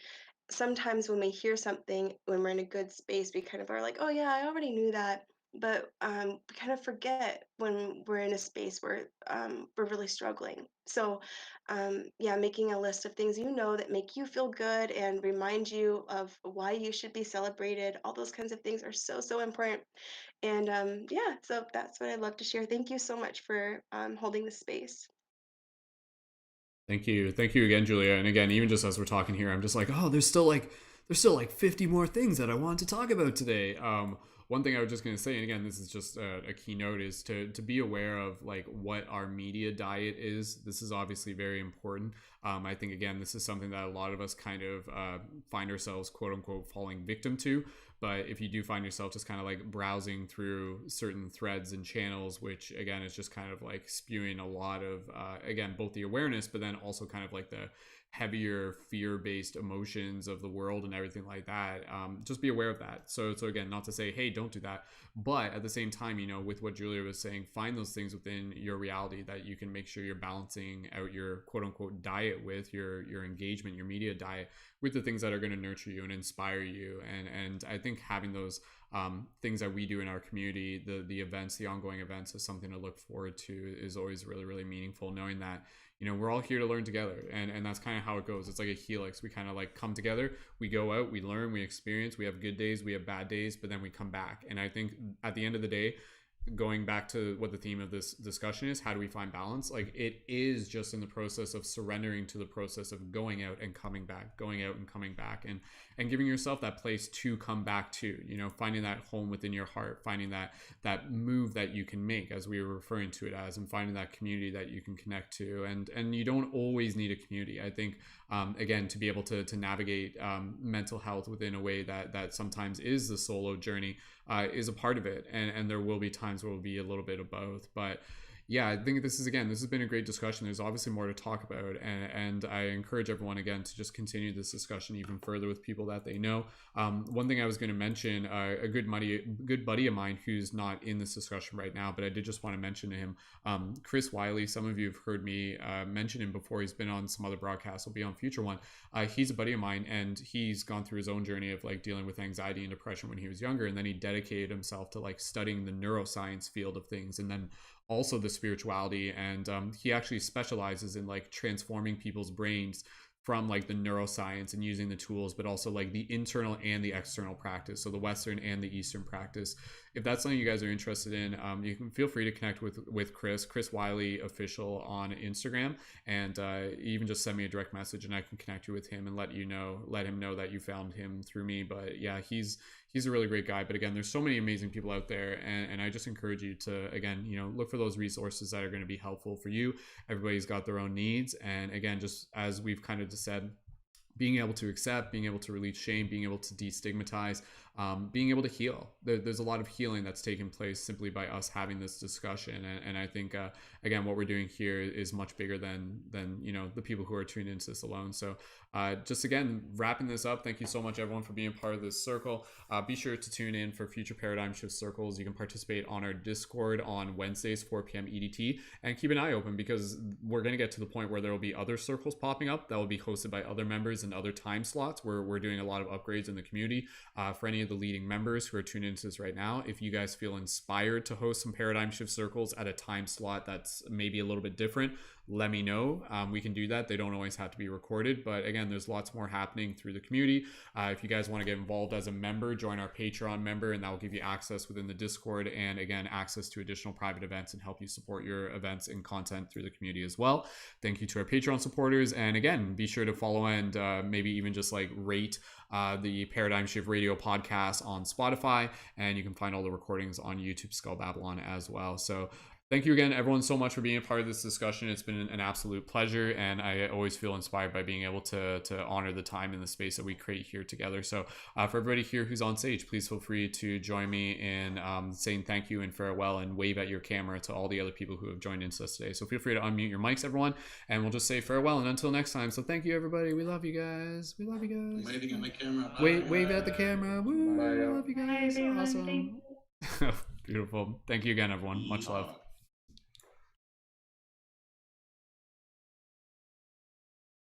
sometimes when we hear something, when we're in a good space, we kind of are like, oh yeah, I already knew that. But we kind of forget when we're in a space where we're really struggling. So yeah, making a list of things that make you feel good and remind you of why you should be celebrated. All those kinds of things are so, so important. And yeah, so that's what I'd love to share. Thank you so much for holding the space. Thank you again, Julia. And again, even just as we're talking here, I'm just like, oh, there's still like 50 more things that I want to talk about today. One thing I was just going to say, and again, this is just a keynote, is to be aware of like what our media diet is. This is obviously very important. I think, again, this is something that a lot of us kind of find ourselves, quote unquote, falling victim to. But if you do find yourself just kind of like browsing through certain threads and channels, which again is just kind of like spewing a lot of, again, both the awareness, but then also kind of like the heavier fear-based emotions of the world and everything like that, just be aware of that. So again, not to say, hey, don't do that, but at the same time, with what Julia was saying, find those things within your reality that you can make sure you're balancing out your quote-unquote diet with, your engagement, your media diet, with the things that are going to nurture you and inspire you. And I think having those things that we do in our community, the events, the ongoing events, is something to look forward to, is always really, really meaningful, knowing that we're all here to learn together, and that's kind of how it goes. It's like a helix. We kind of like come together, we go out, we learn, we experience, we have good days, we have bad days, but then we come back. And I think at the end of the day, going back to what the theme of this discussion is, how do we find balance? Like, it is just in the process of surrendering to the process of going out and coming back, going out and coming back, and giving yourself that place to come back to, you know, finding that home within your heart, finding that move that you can make, as we were referring to it as, and finding that community that you can connect to. And you don't always need a community. I think, again, to be able to navigate mental health within a way that sometimes is the solo journey is a part of it. And there will be times where it will be a little bit of both. But yeah, I think this has been a great discussion. There's obviously more to talk about, and I encourage everyone again to just continue this discussion even further with people that they know. One thing I was going to mention, a good buddy of mine who's not in this discussion right now, but I did just want to mention to him, Chris Wiley. Some of you have heard me mention him before. He's been on some other broadcasts. He'll be on future one. He's a buddy of mine, and he's gone through his own journey of like dealing with anxiety and depression when he was younger, and then he dedicated himself to like studying the neuroscience field of things, and then also the spirituality. And he actually specializes in like transforming people's brains from like the neuroscience and using the tools, but also like the internal and the external practice, so the Western and the Eastern practice. If that's something you guys are interested in, you can feel free to connect with Chris Wiley official on Instagram, and even just send me a direct message and I can connect you with him and let him know that you found him through me. But yeah, he's a really great guy. But again, there's so many amazing people out there, and I just encourage you to, again, you know, look for those resources that are going to be helpful for you. Everybody's got their own needs, and again, just as we've kind of just said, being able to accept, being able to release shame, being able to destigmatize, being able to heal. There's a lot of healing that's taken place simply by us having this discussion. And I think, again, what we're doing here is much bigger than you know, the people who are tuned into this alone. So just again, wrapping this up, thank you so much everyone for being part of this circle. Be sure to tune in for future Paradigm Shift circles. You can participate on our Discord on Wednesdays, 4 p.m. EDT, and keep an eye open, because we're going to get to the point where there will be other circles popping up that will be hosted by other members and other time slots, where we're doing a lot of upgrades in the community. For any of the leading members who are tuned into this right now, if you guys feel inspired to host some Paradigm Shift circles at a time slot that's maybe a little bit different, let me know. We can do that. They don't always have to be recorded, but again, there's lots more happening through the community. If you guys want to get involved as a member, join our Patreon member, and that will give you access within the Discord, and again, access to additional private events and help you support your events and content through the community as well. Thank you to our Patreon supporters, and again, be sure to follow and maybe even just like rate the Paradigm Shift Radio podcast on Spotify, and you can find all the recordings on YouTube Skull Babylon as well. So thank you again, everyone, so much for being a part of this discussion. It's been an absolute pleasure, and I always feel inspired by being able to honor the time and the space that we create here together. So for everybody here who's on stage, please feel free to join me in saying thank you and farewell, and wave at your camera to all the other people who have joined into us today. So feel free to unmute your mics, everyone, and we'll just say farewell and until next time. So thank you, everybody. We love you guys. We love you guys. I'm waving at my camera. Wave at the camera. Woo! Bye. Love you guys. Bye, everyone. Awesome. Beautiful. Thank you again, everyone. Much love.